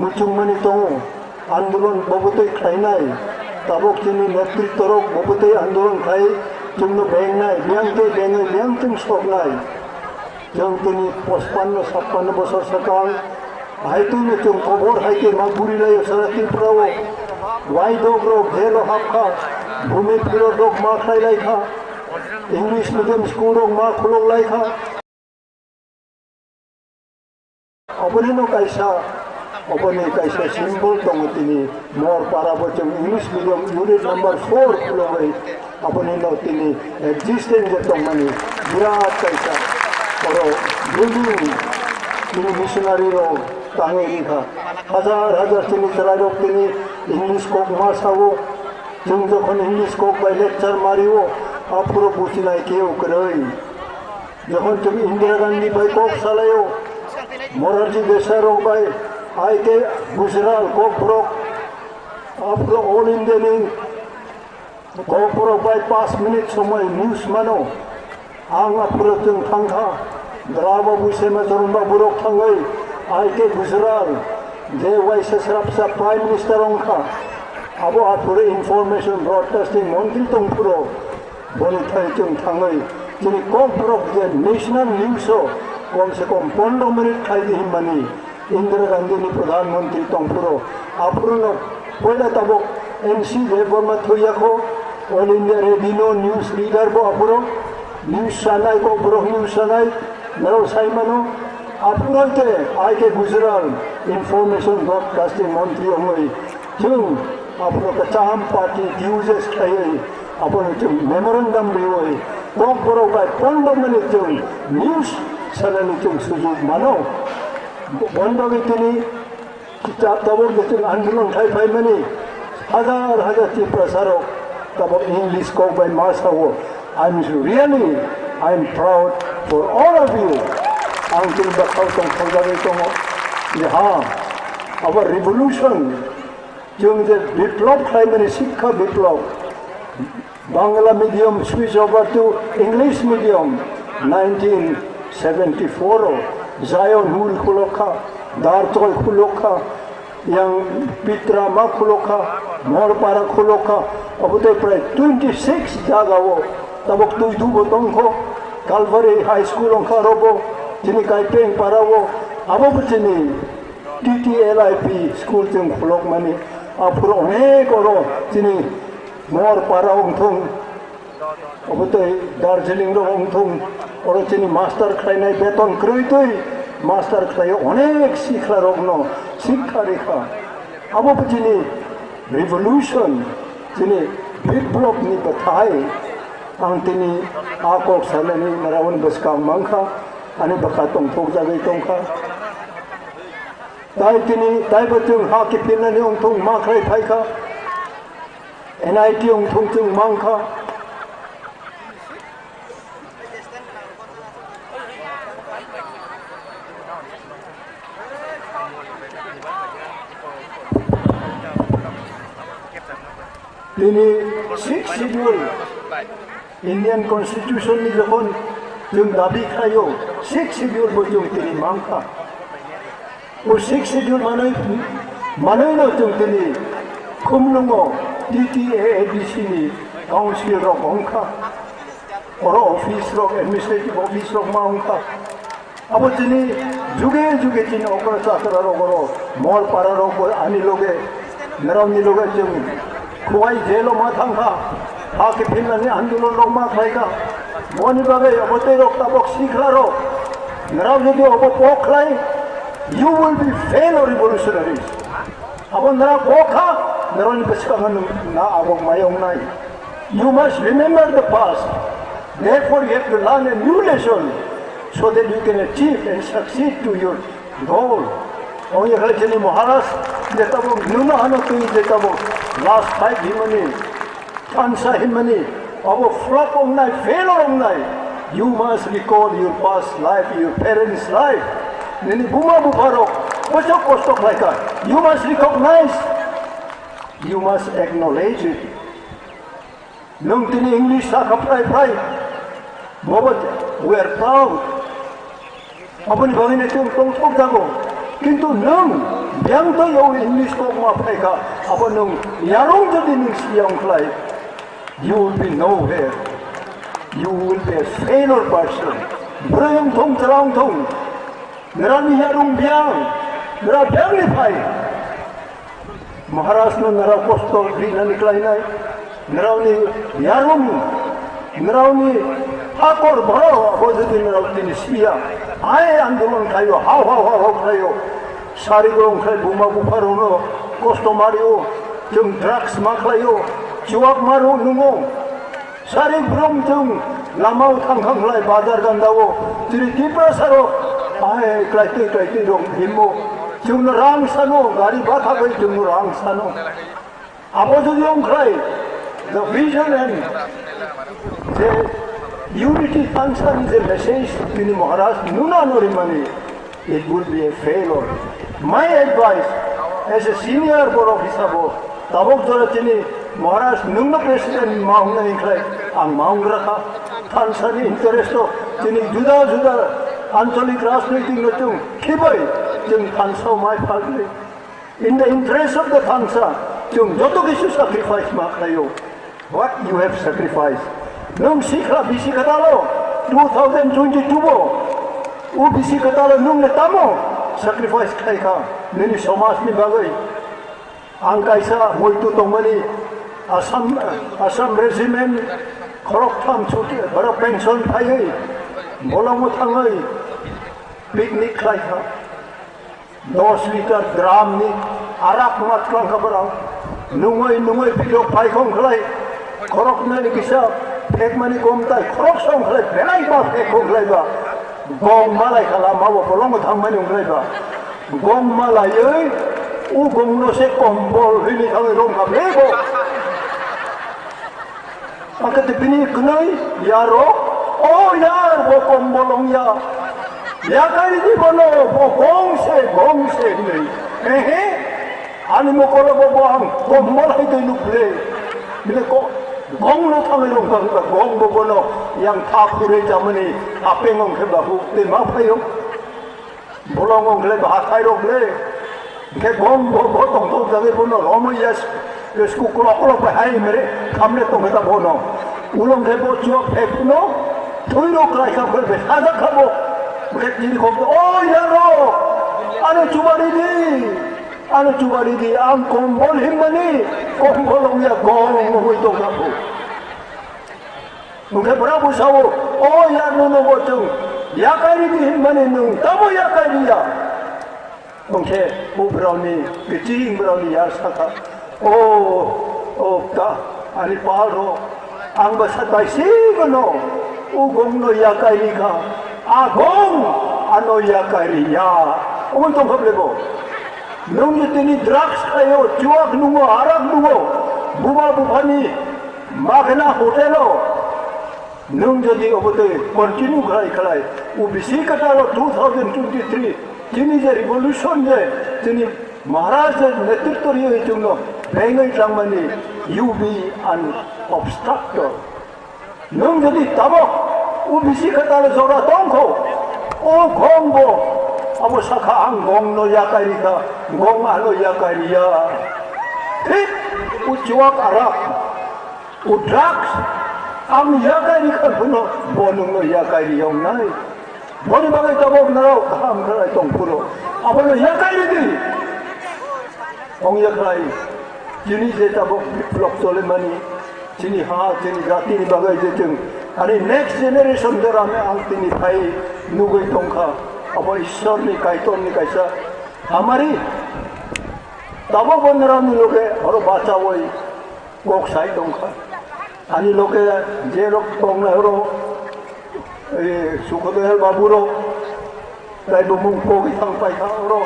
Speaker 3: मुचुममानि दङ आन्दोलन बबोतै खायनाय ताबक जोंनि नेतृत्व रक बबोतै आन्दोलन खाय जोंनो बेंनाय बेंते बेङै बेंथिं सबनाय जों दिनै 55-56 बोसोर सिगां हायतुनो जों खबर हायते मागुरि लायो सारा त्रिपुराव वाइदग रक जेल हाबखा भूमिफिर रक मा खायलायखा इंलिश मीडियम स्कूल रक मा खुलौलायखा अबनिनो कायसा अबनि कायसा सिम्बल दङ दिनै मरपाराबो जों इंलिश मीडियम यूनिट नम्बर 4 खुलौबाय अबनिनो दिनै एक्जिस्टेन्स दंमानि बिराद कायसा बर' बिल्डिं दिनै मिशनारि रक ताङै रिखा हाजार हाजार जोंनि रायजोआव दिनै इंलिश कक मा सावो जों जखन इंलिश कक बाय लेक्चार मारियो आफुरो बुजिनाय केव करै जखन जों इंदिरा गांधी बाय कक सालायो मोरारजी देसाई रक बाय आइके गुजराल कक रक आफुरो ऑल इंडियानि कक रक बाय 5 मिनिट समय न्यूज मानो आं आफुरो जों थांखा द्राबा बुसेमा जरनबा बुरक थाङै आइके गुजराल जे वाइस सराबसा प्राइम मिनिस्टर अंखा अब आफुरो इनफरमेशन ब्रॉडकास्टिंग मंत्री दंफुरो बनिथाय जों थाङै जोंनि ककबरक जे नेशनल न्यूजो कम से कम 15 मिनिट खायदि हिमानि इंदिरा गांधीनि प्रधानमंत्री दंफुरो आफुरो पहला तबक NC देवबर्मा थैयाखो all India radio news reader बो आफुरो न्यूज सानाय ककबरक न्यूज सानाय नराव साइमानो आफुरते आइके गुजराल इनफरमेशन ब्रॉडकास्टिंग मंत्री हमै जों आफुरो कचाम पार्टी यूजेस खायै आफुरो जों मेमोरेंडम बेवै ककबरक बाय 15 मिनिट जों न्यूज सानायनि जों सुजुग मानो बन्दगे दिनै किताब तबक जों आन्दोलन खायफायमानि हाजार हाजार त्रिपुरा सारक तबक इंलिश कक बाय मा सावो I'm proud for all of you. Ang bakal tong pagdari tong our revolution जों जे बिप्लब खालामनानै शिक्षा Biplab Bangla medium switch over to English medium 1974 जायन हुल खुलखा दारतल खुलखा yang Pitra ma खुलखा मोरपारा खुलखा अब तो प्राय 26 जागाओ तबक तुई बतंखो कालवारी हाई स्कूल अंखा रोबो जिनी काइपें पारावो अब बचनी TTLIP स्कूल जों खुलक माने आपुर अनेक और जिनी मोरपारा अंथों अब तो दार्जिलिंग रो अंथों और जिनी मास्टर खाइनाय बेतन क्रयतोय मास्टर खायो अनेक शिक्षा रोगनो शिक्षा रेखा अब बचनी रिवोल्यूशन जिनी विप्लव नि बताय आं तिनी आकोक साननि मरावन बसका मंखा अनि बका तंथोक जागै तंखा ताई तिनी ताई बचुं हा के पिननि अंथों मा खाय फायखा NIT अंथों जों मंखा दिनै 6 शेड्यूल इंडियन कन्स्टिट्यूशन नि जखन जों दाबि खायो 6 शेड्यूल जों दिनै मांखा ओ 6 शेड्यूल मानैनो जों दिनै खुमलुङो TTAABC नि काउन्सिल रक अंखा और ऑफिस रक एडमिनिस्ट्रेटिव ऑफिस रक मा अंखा अब दिनै जुगे जुगे दिनै अकर चाकरा रगरो मोर पारा रग आनि लोगे नरावनि लोगे जों खुवाई जेलो मा थांखा हाके फिननानै आन्दोलन रग मा खायगा मनि बागै अबते रग ताबक सिखला रग नराव जुदि अब पखलाय you will be fail or revolutionaries अब नरा पखा नरावनि बसकांगन ना आबक मायong नाय you must remember the past therefore you have to learn a new lesson so that you can achieve and succeed to your goal और ये खले चली महाराष्ट्र देता वो न्यूना हनो तो ये देता वो last 5 हिमनी Tansa himani अब फ्लॉप होना फेल होना you must recall your past life your parents life ननी बुमा बुफारो बचो कोस्टो लाइका you must recognize you must acknowledge it नंग तिनी इंग्लिश सा कपड़ाई फ्राई मोबत we are proud अपनी भगिनी तुम सोच जागो किंतु नंग yang to yo English ko ma pheka abonong yarong to din siyang klay you will be nowhere you will be a failure person brayong thong charang thong narani yarong biang nara biang ni phai Maharashtra में नरा कोस्तो बिना निकलाई नाय नरावनी yarong नरावनी हाकोर बड़ो अबोजदी नरावनी सिया आए आंदोलन खायो हाव खायो सारी गरम खाय बुमा बुफारोनो कष्ट मारियो जों ड्राग्स माखायो जुवाक मारो नंगौ सारी गरम जों लामाव थांखांलाय बाजार गान्दावो जेरै दिप्रासारो आय क्लाइते दं हिमो जों रां सानो गारि बाथाबै जों रां सानो आबो जुदि ओंख्राय the vision and the unity function is a message in Maharashtra nuna norimani it would be a failure. My advice as a senior board officer, tabok joratini Maharashtra nungna president maung na iklay ang maung rakha tansani interesto tini juda ancholik rajnaitik natung khibay jung tansa mai phagli in the interest of the tansa jung joto kisu sacrifice ma kayo what you have sacrificed nung sikha bisi katalo 2022 bo u bisi katalo nung netamo sacrifice खायखा नैनि समाजनि बागै आं कायसा मयतु तंगमनि Assam regiment खरकथाम छुटि बड़ा pension फायै बलामो थाङै picnic खायखा 10 litre ग्रामनि आराक मात्लां खबराव नुङै पिदक फायखं खलाय खरकनानि किसा फेकमानि गमताय खरक सं खलाय बेलायबा फेकं खलायबा gong malay kala mawo polong thang mani ungraiba gong malayei u gong no se kombol hini thang rom ka lebo akat bini knai yaro o yar bo kombolong ya kai di bono bo gong se nei 아니 뭐 걸어보고 또 뭐라도 누구래 근데 공로 타면 건가 공보고는 양다 그래 자머니 앞에는 그래도 내 마파요 몰랑은 그래도 하타이로 그래 그 공보 동동자에 보는 어머니야 스쿠크로 올라가 하이 메레 감래 또 그다 보노 우렁 개보 쭉 백노 토이로 그라이가 그래 하다가고 그랬더니 거기서 야로 안에 주발이디 안 공볼 힘만이 공볼로 야 공을 또 가고 누가 뭐라고 사오 야 너는 뭐좀 약간이디 힘만이 능 더뭐 약간이야 동태 무브라우니 그 지잉 브라우니 야사가 없다 아니 바로 안거 사다 시그노 우공노 약간이가 아공 아노 약간이야 오늘 또 겁내고 능력들이 드락스 가요, 주악 누구, 아락 누구, 무바부파니, 마그나 호텔로, 능력이 어버들, continue 그라이, 우비시 카타로 2023, 지니 이제 리볼루션제, 지니 마하라자 네트리토리의 정도, 뱅의 장만이 유비 안 obstructor. 능력이 따복, 우비시 카타로 소라 똥코, 공보, 아무 사카 안 공노 약가리가 공알로 약가리야 핏 우주악 아락 우드락스 안 약가리가 분노 보는 약가리 용나이 머리 방에 떠먹 나라고 감그라이 똥꾸로 아버는 약가리들이 동약라이 지니 제타복 플럭솔레마니 지니 하 지니 가티니 바가 이제 좀 아니 넥스트 제너레이션들하면 앙티니 파이 누구의 동카 अब ईश्वर ने कही तो हमने कैसा हमारी तब बंदरा लोग और बाचा वही कोक साई दोंखा आनी लोग जे लोग तोंग रो सुखदेव बाबू रो कई बुमुंग कोगी थंग पाई था रो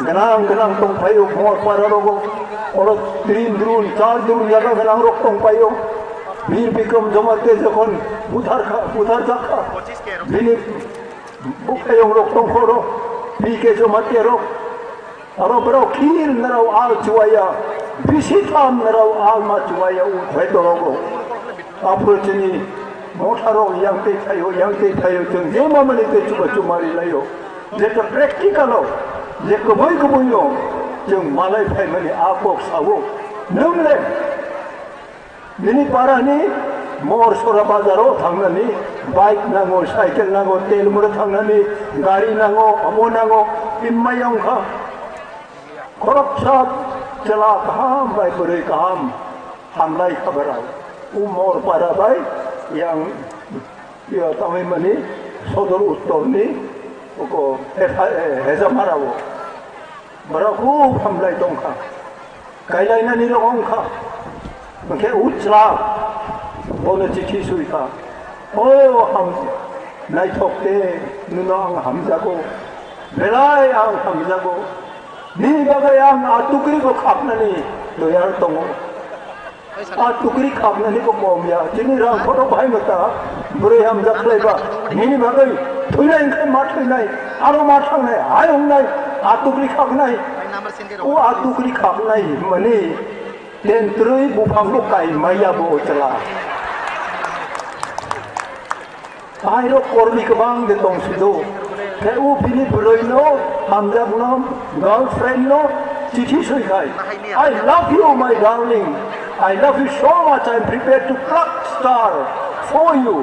Speaker 3: गनांग तोंग पाई हो मोर पर रोगो और 3 द्रून 4 द्रून यागा गनांग रोक तोंग पाई हो वीर विक्रम जमते जखन उधार जाखा बिनी बुकayong roktong koro bike so matero aro bro kinir narao al chuaya bisitam narao al ma chuaya u khwedorogo approachini motharo yangte thayo jeng je mamani te chuba chumari layo jeta practical je koboi yo jeng malai phai mani apok sawo numle mini parani मोर सोरा बाजारो थांनानै bike नांगौ cycle नांगौ तेल मुरे थांनानै गाड़ी नांगौ अमो नांगौ इम्मायंखा खरबसा चला गाहाम बाय बोरै गाहाम हामलाय खबराव उ मोर पाराबाय yang ya taमै माने सदर उत्तरनि को हेजामाराव बराखौ हामलाय दंखा गायलायनानै दंखा ओंखे उच्ला बोलो चिठी सुइका हम नायथकते नुनो आं हामजागौ बेलाय आं हामजागौ नि बागै आं आतुक्रिखौ खाबनानै दयार दङ आतुक्रि खाबनानैबो ममिया दिनै रांखौथ' बाहाय मोता बोरै हामजाख्लायबा निनि बागै थैनायनिफ्राय मा थैनाय आरो मा थांनाय हाय हमनाय आतुक्रि खाबनाय आतुक्रि खाबनाय माने देन्त्रै बुफांखौ गायमायाबो अचला आइरो कोरनी कबांग दे तोंसिदो के उ बिनि बुरैनो हामजाबनो गर्लफ्रेंड नो चिठी सुइखाय I love you my darling I love you so much I'm prepared to pluck star for you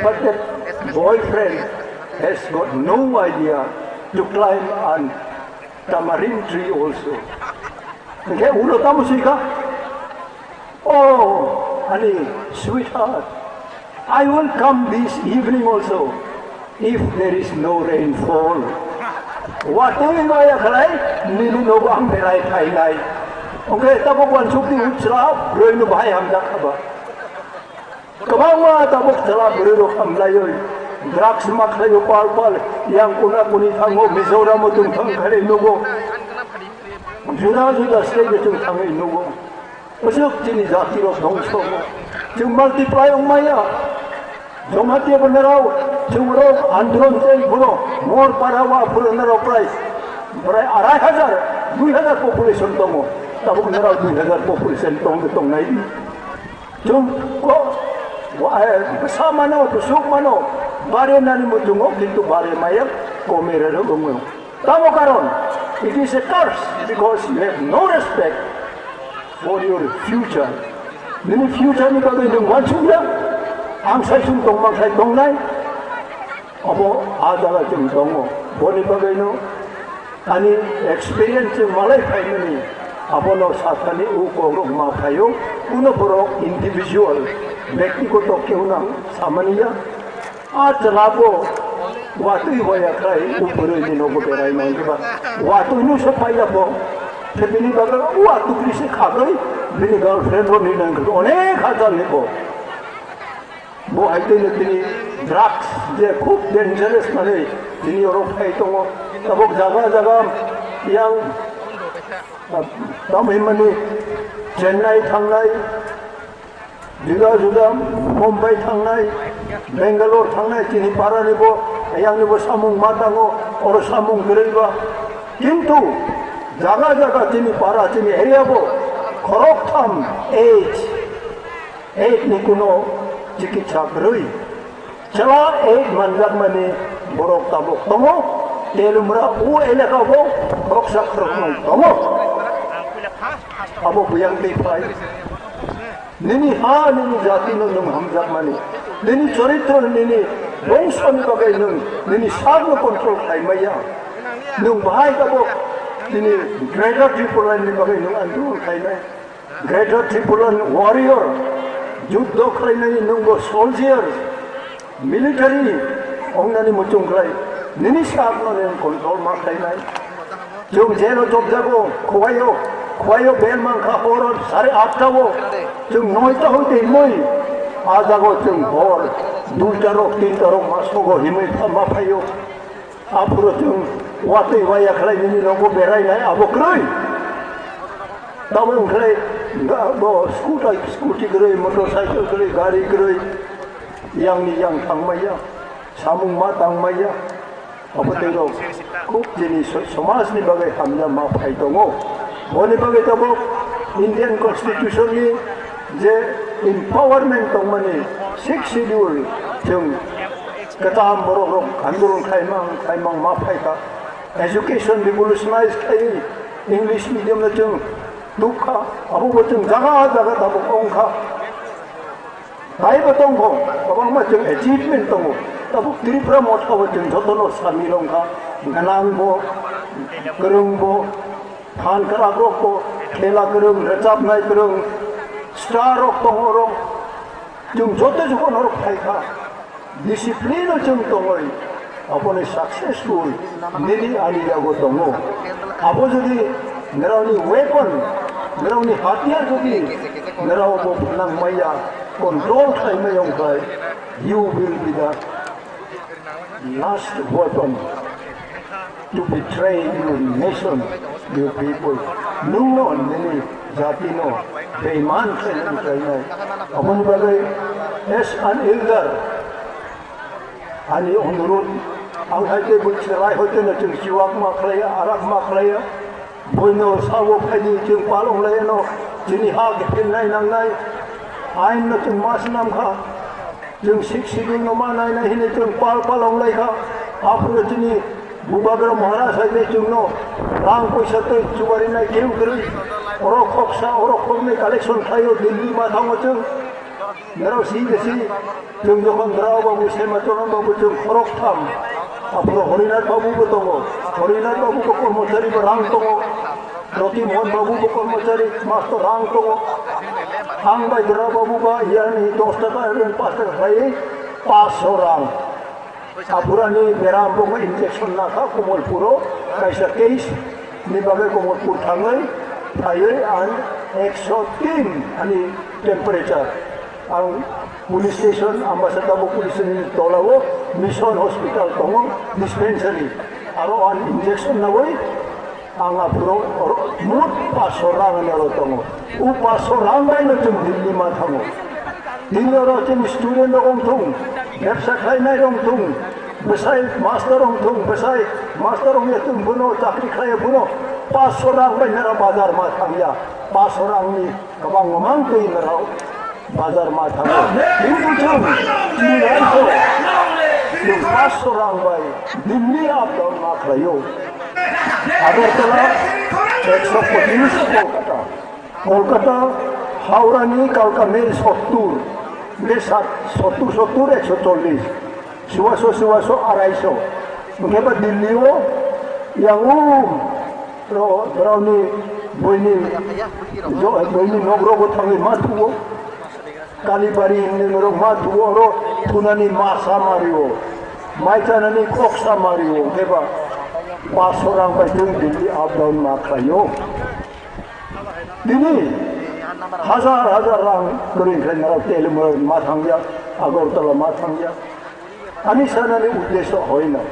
Speaker 3: but that boyfriend has got no idea to climb on tamarind tree also ke ulo tamu suika oh honey sweetheart I will come this evening also if there is no rainfall. What do you want to say? Nini no bang berai thai nai. Okay, tabok wan sukti utsra, roi no bhai ham dak haba. Kabang wa tabok tsra roi no ham layoy. Drugs mak layo pal yang kuna kuni thango Mizoram tung thang khare nugo. Juda stage tung thang nugo. Pasok chini jati ro dhongso mo. Jung multiply ong maya. Jomati benerau, jumro andron say buno, more parawa buno price. 2,500
Speaker 6: 2000 population tongo tabuk nera 2000 population tong nai jung ko bersama no tusuk mano bare nani mujungo kintu bare mayak ko merero gongo tamo karon it is a curse because you have no respect for your future nini future ni bagai jung wansuya ang sai sung tong mang sai tong nai abo adaga jung tongo boni bagai no ani experience malai family abono satani uko ma phayo uno boro individual ব্যক্তিগত কেউ না সামানিয়া আর চালাবো ওয়াতুই হয়ে খাই উপরে দিন বেড়াই নাই বা ওয়াতুই নু সব পাই যাবো সেদিনই বাগান ওয়াতু কৃষি খাগই বিনি গার্লফ্রেন্ড ও নিনাঙ্গ অনেক হাজার নেব বো হাইতে তিনি ড্রাগস যে খুব ডেঞ্জারাস মানে তিনি ওর খাই তো তবক জায়গা জায়গা ইয়াং তামিলমানি চেন্নাই থাংনাই जुदा मुंबई थांनाय बेंगालर थांनाय दिनै पारानिबो आंनिबो सामुं मा दाङो और सामुं गोरैबा किन्तु जागा जागा दिनै पारा दिनै एरियाबो खरकथाम एइड नि कुनो चिकित्सा गरै चला एइड मानजाक माने बरक ताबक दङ तेलुमरा उ एलेकाबो रक्षा खरकनं दङ आबो बुयां दैफाय nini ha nini jati nung hamzak mani nini charitra nini bangsa ni bagai nung nini sarno control khai maya nung bahai kabo nini greater tripulan ni bagai nung andu khai nai greater tripulan warrior judo khai nai nung bo soldier military ong nani muchung khai nini sarno nen control ma khai nai jung jeno job jago khoayo bel mang kha horon 8:30 wo jung noita hoite moi ajago jung hor 2 rok 3 rok masogo himai ma phayo apuro jung watei waya khlai ni rogo berai nai abo kroi tamung khlai bo scooty kroi motorcycle kroi gari kroi yang ni yang thangmaya samung ma tangmaya abo tero kuk jini samas ni bagai hamna ma phai tongo boni bagai tabo Indian Constitution ni je empowerment tong mani 6 schedule jung katam borok andurun khaimang ma phai ka education revolutionize khai English medium na jung dukha abu bojung jaga jaga tabo ongkha dai batong ko abang ma jung achievement tong tabo tripura motha bojung jotono samilong ka ganang bo gerung bo khan kara ko khela gerung recap nai gerung star rok tongorong jung jote jukon rok khai ka discipline jung tongoi apone successful nini ali jago tongo apo jodi nerauni weapon nerauni hatiar jodi nerau bo nang maya control khai mayong khai you will be the last weapon to betray your nation, your people. Nungno nini jati no beiman kaya. Amun bagai as an elder, ani onurut ang hati bercerai hote na jeng siwak makraya, arak makraya, boino sawo padi jeng palong laya no, jeni hag pinay nang nai, ain na jeng mas nam ka, jeng siksigi no manay na hini jeng palong laya ka, apro jeni Bubagra Maharaj hai chungno rang paisa to chuari na keu kri oro khoksa oro khomne collection khayo Delhi ma thang chung nero si chung jokon drao babu sema tonon babu chung khorok tham apro Horinath babu ko tongo Horinath babu ko kormachari rang tongo Roti Mohan babu ko kormachari master rang tongo hang bai dra babu ba yani 10 taka ren 5 taka khai 500 rang apurani merambo ma injection na ka komol puro kaisa case ni bagai komol pur thangai aye an 103 ani temperature ang police station ambassador bo police ni tolawo mission hospital tongo dispensary aro an injection na woi ang apuro mut pasorang na ro tongo u pasorang bai na tum Delhi ma thango dinero chen student ong thung ব্যবসা খাই নাই রং Thuong বেসাই master রং Thuong বেসাই master রং tung buno চাকরি খাই buno 500 rang bai nara bazar ma thangya 500 rang ni kabang mamang tei nara bazar ma thangya hindu chung ni rai so yung 500 rang bai Delhi up down ma khayo Agartala 125 Kolkata Haura ni kalka mail 70 mail 70 140 suwaso 250 mengapa Delhi wo yang berani boini nogro botangi matu kalibari ini merok matu ro tunani masa mario maitana ni koksa mario keba 500 orang patung Delhi up down makayo ini हजार orang kering kering orang telemur matangnya Agartala matangnya ani sana ni uddesho hoina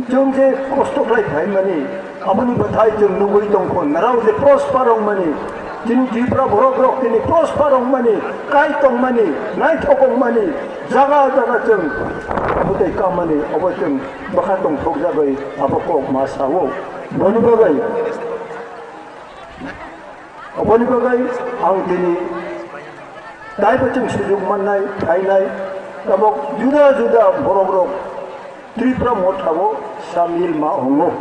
Speaker 6: jong je kosto khai thai mani apni bathai jong nugui tong kon narau je prosperong mani jini jipra borok rok tini prosperong mani kai tong mani nai thokong mani jaga jaga jong abutai ka mani abotong bakatong thok jagai abokok masawo boni bagai Aboni bagai ang tini dai bachung sujug manai thainai tabok juda borok Tripura mothago samil ma hongo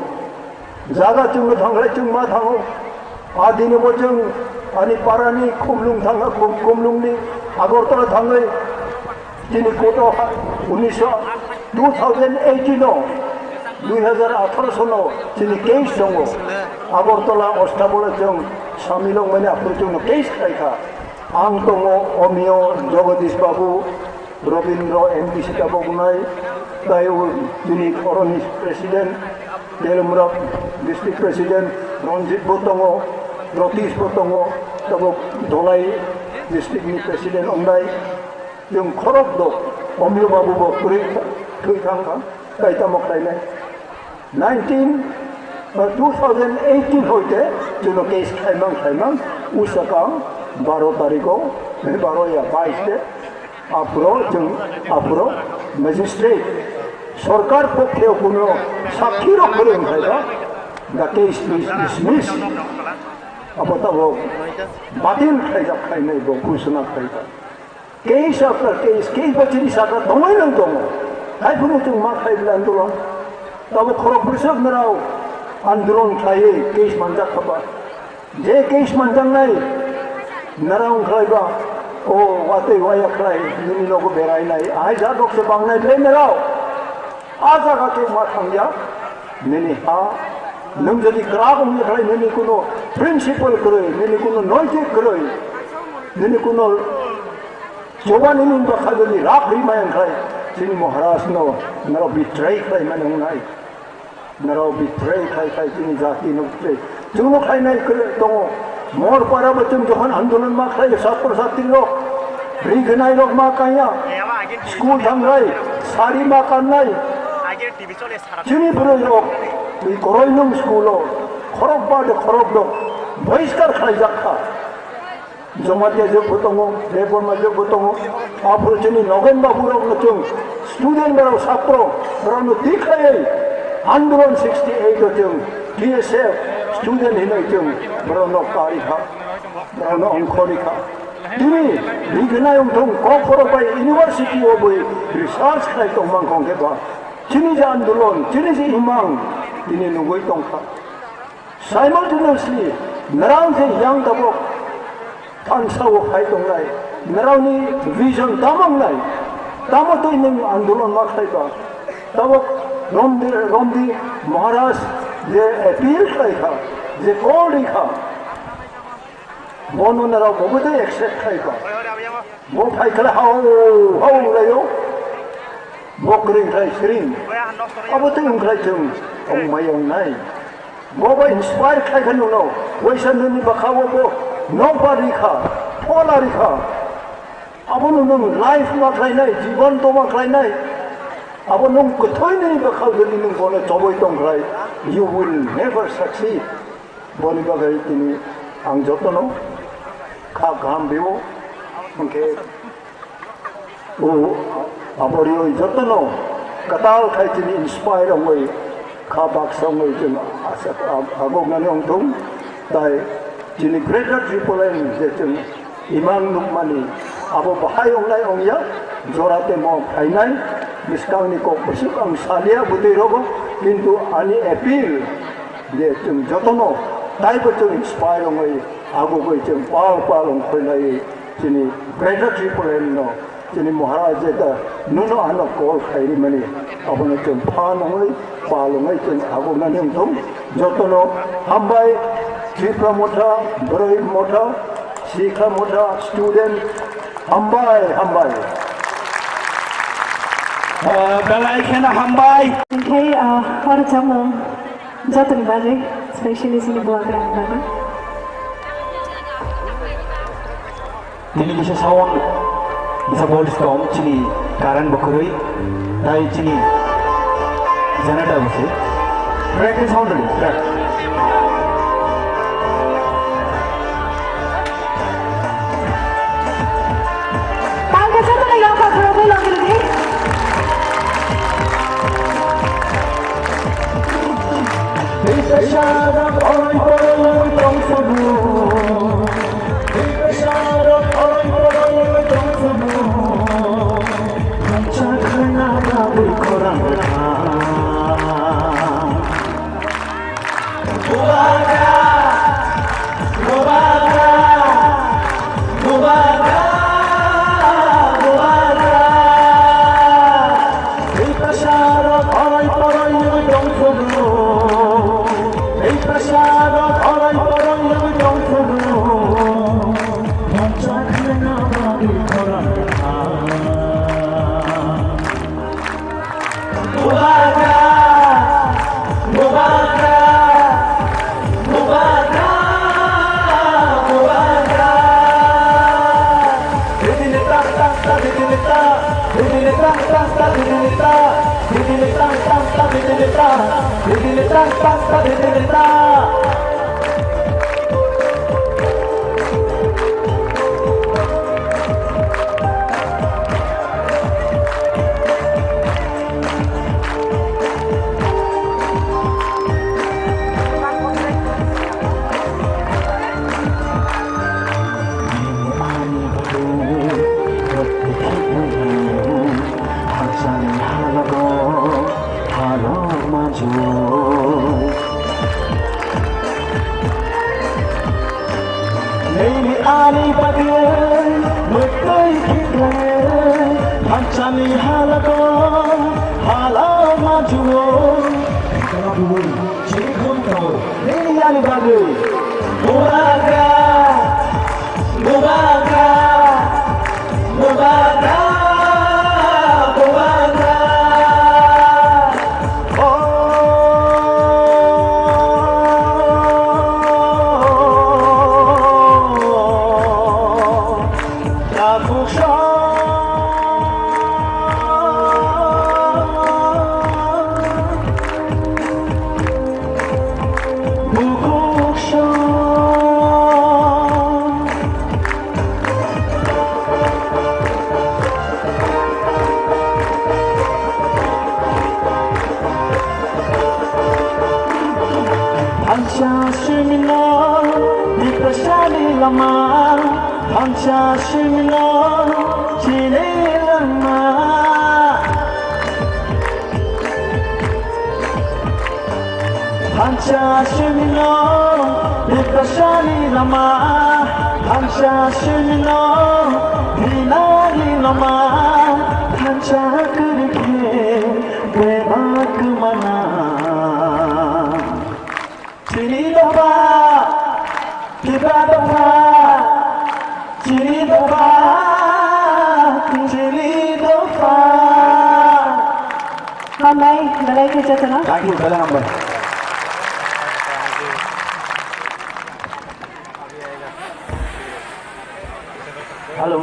Speaker 6: jaga chung thangai chung ma thango adini bojung ani parani khumlung thanga khumlung ni Agartala thangai tini koto 2018 no 2018 no tini case songo Agartala ostabole chung samilong mane apro chung case khaika ang tongo omio Jagadish Babu Robindro MP Sitabogunai Tayo Unit Oronis President Delmura District President Ronjit Botongo Rotis Botongo Tabok Dolai District ni President Ondai yung korok do Omio Babu Bo Tuikangka Kaita Mokainai 2018 hoite juno case khaimang Usaka 12 tariko 12 ya 22 apro magistrate sarkar pokkhe kono sakhi rakhlen bhaida the case is dismissed apotabo batil khaida khainai bo ghosna khaida case after case bachini saka domai nang tomo hai bunu chung ma khaibla andolon tabo khorok prisab narao andolon khai case manja khaba je case manjang nai narao khaiba o wate waya khlai nini logo berai nai ai ja dok se bang nai le narao aja ka ke ma thangya nini ha nung jodi krag um khlai nini kuno principle kroi nini kuno noite kroi nini kuno jowani nin ba khadoni rak ri mayan khlai sini maharaj no naro betray khlai manung nai naro betray khlai sini jati no betray juno khlai nai tongo मोर पारा बच्चों Johan आंदोलन मा खाई सात लोग रिगनाई लोग मा काया स्कूल धंगाई सारी मा कान्नाई चिनी पुरो लोग ये कोरोइनम स्कूलो खरब बादे खरब लोग बहिष्कार खाई जाखा जमाते जो बुतंगो लेबर मा जो बुतंगो आपरो चिनी नगेन बाबू लोग नचुं स्टूडेंट बरो साप्रो बरो नो दिखाई आंदोलन 68 नचुं TSF student hinai chung brono karika brono onkorika tini lignai thong kokoro bai university oboi research khai tong mang khong ke ba chini ja andolon chini ji imang tini nugoi tong kha simultaneously narang se yang dabok tan sawo khai tong nai narang ni vision tamang nai tamo to ning andolon ma khai ba tabok romdi maharaj J appeal खाइखा J call लिखा mono नरा मोबदे accept खाइखा मो फाइखला how लायो मोकरिं खाइ श्रीन अब ते उंखाइ जों ओंमायं नाय मोबा inspire खाइखा no वैसन नि बखावो बो नो बारिखा पोलारिखा अब नो लाइफ मा खाइनाय जीवन तो मा खाइनाय अब नों कथोय नि बखावनि नों बोले जबय दंखाय you will never succeed boni bagai tini ang jotono kha gam beo mungke o aborio jotono katal khai tini inspire ngoi kha bak songoi jeng agognan yung tung dahil jini Greater Tripolitan je jeng imang nukmani abo bahayong lai ong ya jorate mo kainai miskang ni ko besuk ang salia buti rogo kintu ani appeal je jeng jotono dai ko jeng inspire ngai ago ko jeng palong khoi jini Greater Tripolitan no jini Maharaj da nuno ano ko khairi mani abo na jeng panong palong jeng agognan yung tung jotono hambai Tripura Motha, Barai Motha, Sikha Motha, student, hambai.
Speaker 4: Balai kena hambai.
Speaker 7: Okay, para jamong jatuh ni balik, especially sini buat kerana balik.
Speaker 4: Ini bisa sawang, bisa bolis kaum cini karan bakurui, dai cini janada bose. Track is sound ready. Track. Syarat orang orang trong sabu, syarat orang orang trong sabu, cakna babu korang balai kerja sana. Thank you, Bala Hambai. Halo.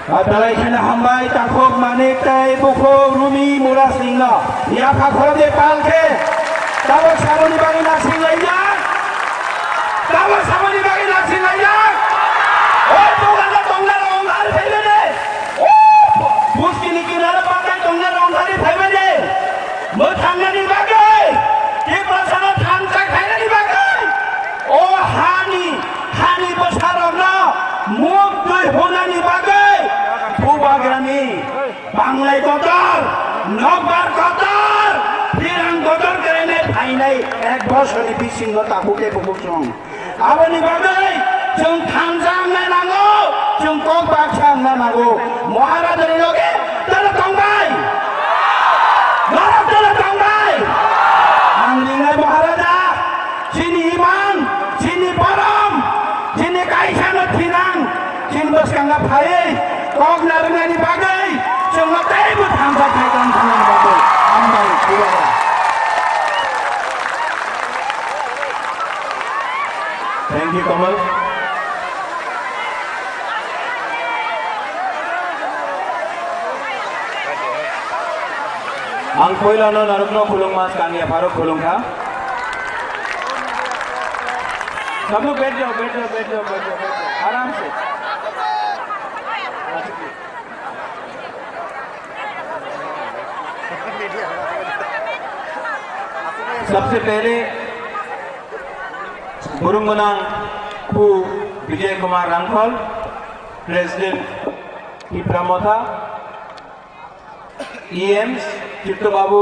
Speaker 4: Balai kena Hambai takok manik tay buko rumi murah singa. Ya kakor de palke. Tawa sabuni bagi nasi laya. Tawa sabuni bagi nasi laya. Oh, bukan tonggal ongal phele de. Oh, bus kini kinara pakai tonggal ongal phele de. Bertang
Speaker 5: गावसोरनि बिसिंनो ताबुके बुबुसुं आबोनि बागै जों थांजांनो नांगौ जों कक बाक्सांनो नांगौ महाराजानि लगे तल थांबाय तल थांबाय आं लिंनाय महाराजा जिनि इमान जिनि बरम जिनि कायसानो थिनां जिन बसकांगा फायै कक नारंनायनि बागै जोंनो गासैबो थांजा थायगां थांनायनि बागै हामबाय बुबाग्रा
Speaker 6: Thank you, Kamal. Ang poilano narukno khulung mas kangia Farooq खुलूंग था सब लोग बैठ जाओ आराम से सबसे पहले बुरुंगनांग पू विजय कुमार रांखल प्रेसिडेंट टिप्रामोथा EMs चिट्टू बाबू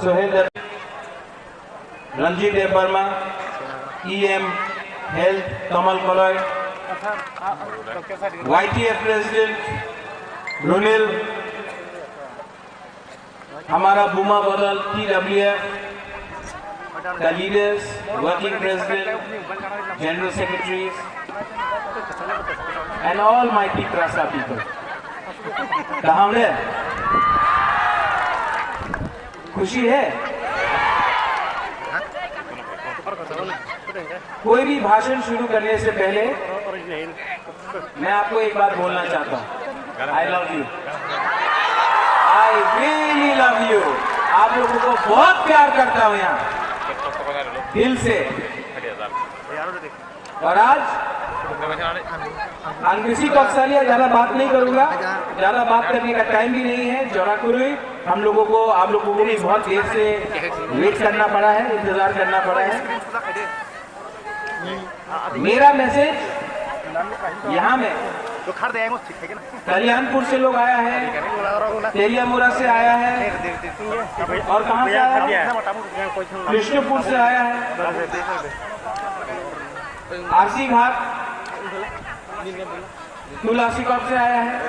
Speaker 6: सोहेल रंजीत देव वर्मा EM हेल्थ कमल कलय YTF प्रेसिडेंट रुनिल हमारा बुमा बदल TWF the leaders, working president, general secretaries, and all my Tiprasa people. कहाँ हमने? खुशी है? कोई भी भाषण शुरू करने से पहले मैं आपको एक बात बोलना चाहता हूँ. I love you. I really love you. आप लोगों को बहुत प्यार करता हूँ यहाँ दिल से. और आज अंग्रेजी कक्षालिया ज्यादा बात नहीं करूंगा, ज्यादा बात करने का टाइम भी नहीं है. जोराकुरुई हम लोगों को आप लोगों को भी बहुत देर से वेट करना पड़ा है, इंतजार करना पड़ा है. मेरा मैसेज यहाँ में कल्याणपुर से लोग आया है, तेलियामुरा से आया है, और कहाँ से आया है? कृष्णपुर से आया है, आरसी घाट तुलसीकौर से आया है.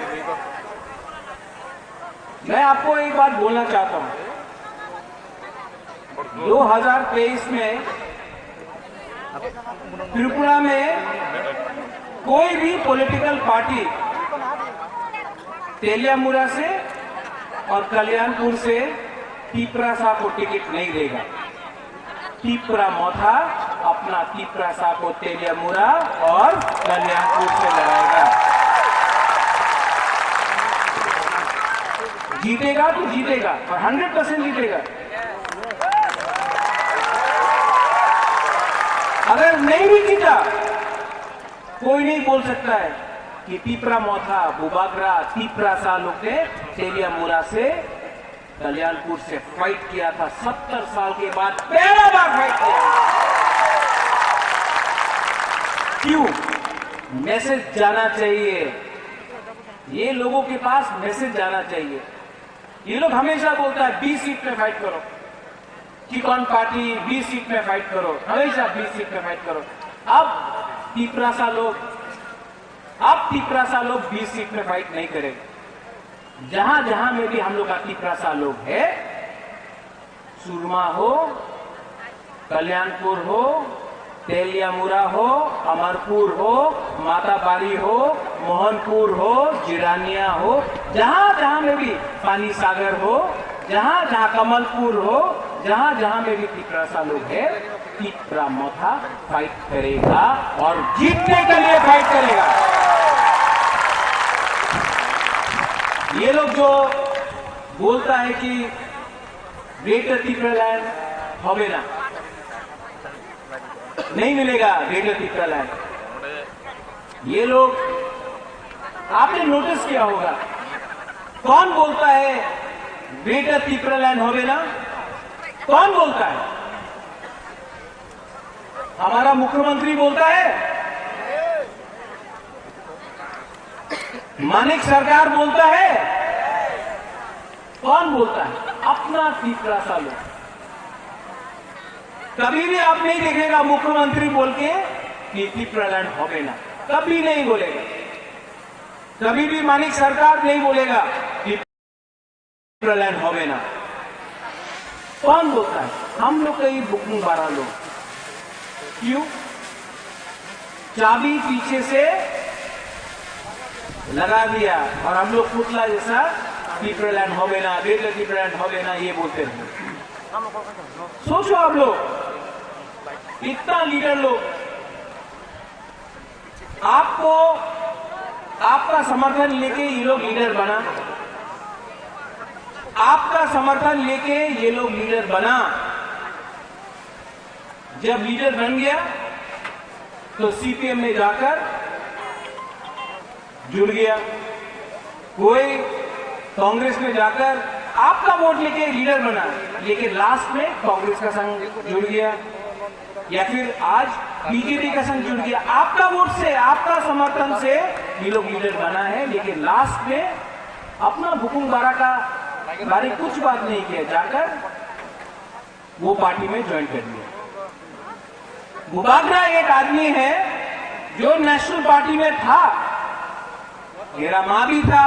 Speaker 6: मैं आपको एक बात बोलना चाहता हूँ. 2023 में त्रिपुरा में कोई भी पॉलिटिकल पार्टी तेलियामुरा से और कल्याणपुर से टिप्रासा को टिकट नहीं देगा. टिप्रामोथा अपना टिप्रासा को तेलियामुरा और कल्याणपुर से लड़ाएगा. जीतेगा तो जीतेगा और 100% जीतेगा. अगर नहीं भी जीता कोई नहीं बोल सकता है कि टिप्रामोथा बुबाग्रा टिप्रासा लोग ने तेलियामुरा से कल्याणपुर से फाइट किया था. 70 साल के बाद पहला बार फाइट किया. क्यों? मैसेज जाना चाहिए, ये लोगों के पास मैसेज जाना चाहिए. ये लोग हमेशा बोलता है 20 सीट पे फाइट करो, कि कौन पार्टी 20 सीट में फाइट करो, हमेशा 20 सीट में फाइट करो. अब टिप्रासा लोग 20 सीट में फाइट नहीं करेंगे. जहां जहां में भी हम लोग का टिप्रासा लोग है, सुरमा हो, कल्याणपुर हो, तेलियामुरा हो, अमरपुर हो, माताबारी हो, मोहनपुर हो, जिरानिया हो, जहां जहां में भी पानी सागर हो, जहां जहां कमलपुर हो, जहां जहां में भी टिप्रासा लोग है, टिप्रामोथा फाइट करेगा और जीतने के लिए फाइट करेगा. ये लोग जो बोलता है कि ग्रेटर टिप्रालैंड होवे ना, नहीं मिलेगा ग्रेटर टिप्रालैंड. ये लोग आपने नोटिस किया होगा, कौन बोलता है ग्रेटर टिप्रालैंड होवे ना? कौन बोलता है? हमारा मुख्यमंत्री बोलता है, मानिक सरकार बोलता है. कौन बोलता है? अपना टिप्रासा लोग.
Speaker 8: कभी भी आप नहीं देखेगा मुख्यमंत्री बोल के कि टिप्रालैंड होगे ना, कभी नहीं बोलेगा। कभी भी मानिक सरकार नहीं बोलेगा कि टिप्रालैंड होगे ना। कौन बोलता है? हम लोग कई बुकिंग 12 लोग। क्यों? चाबी पीछे से लगा दिया और हम लोग पुतला जैसा टिप्रालैंड होगे ना, ग्रेटर टिप्रालैंड होगे ना, ये बोलते रहे। सोचो आप लोग, इतना लीडर लोग, आपको आपका समर्थन लेके ये लोग लीडर बना, आपका समर्थन लेके ये लोग लीडर बना। जब लीडर बन गया तो सीपीएम में जाकर जुड़ गया, कोई कांग्रेस में जाकर आपका वोट लेके लीडर बना, लेकिन लास्ट में कांग्रेस का संग जुड़ गया, या फिर आज बीजेपी का संग जुड़ गया। आपका वोट से, आपका समर्थन से ये लोग लीडर बना है, लेकिन लास्ट में अपना हुकुम बारा का बारे कुछ बात नहीं किया, जाकर वो पार्टी में ज्वाइन कर लिया। बुबागरा एक आदमी है जो नेशनल पार्टी में था, मेरा मां भी था,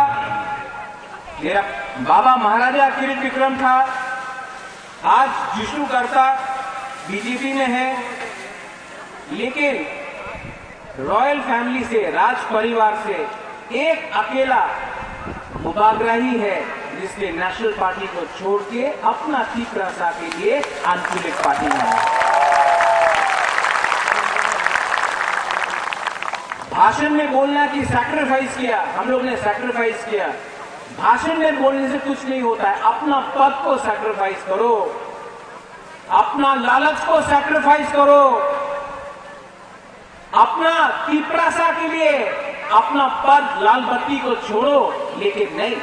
Speaker 8: मेरा बाबा महाराजा किरीट विक्रम था, आज जिष्णु करता बीजेपी में है, लेकिन रॉयल फैमिली से, राज परिवार से एक अकेला बुबागरा ही है जिसने नेशनल पार्टी को छोड़ के अपना तीव्रता के लिए आंतरिक पार्टी में है। भाषण में बोलना कि सैक्रिफाइस किया, हम लोग ने सैक्रिफाइस किया। भाषण में बोलने से कुछ नहीं होता है, अपना पद को सैक्रिफाइस करो, अपना लालच को सैक्रिफाइस करो, अपना तीव्रता के लिए अपना पद, लाल बत्ती को छोड़ो, लेकिन नहीं,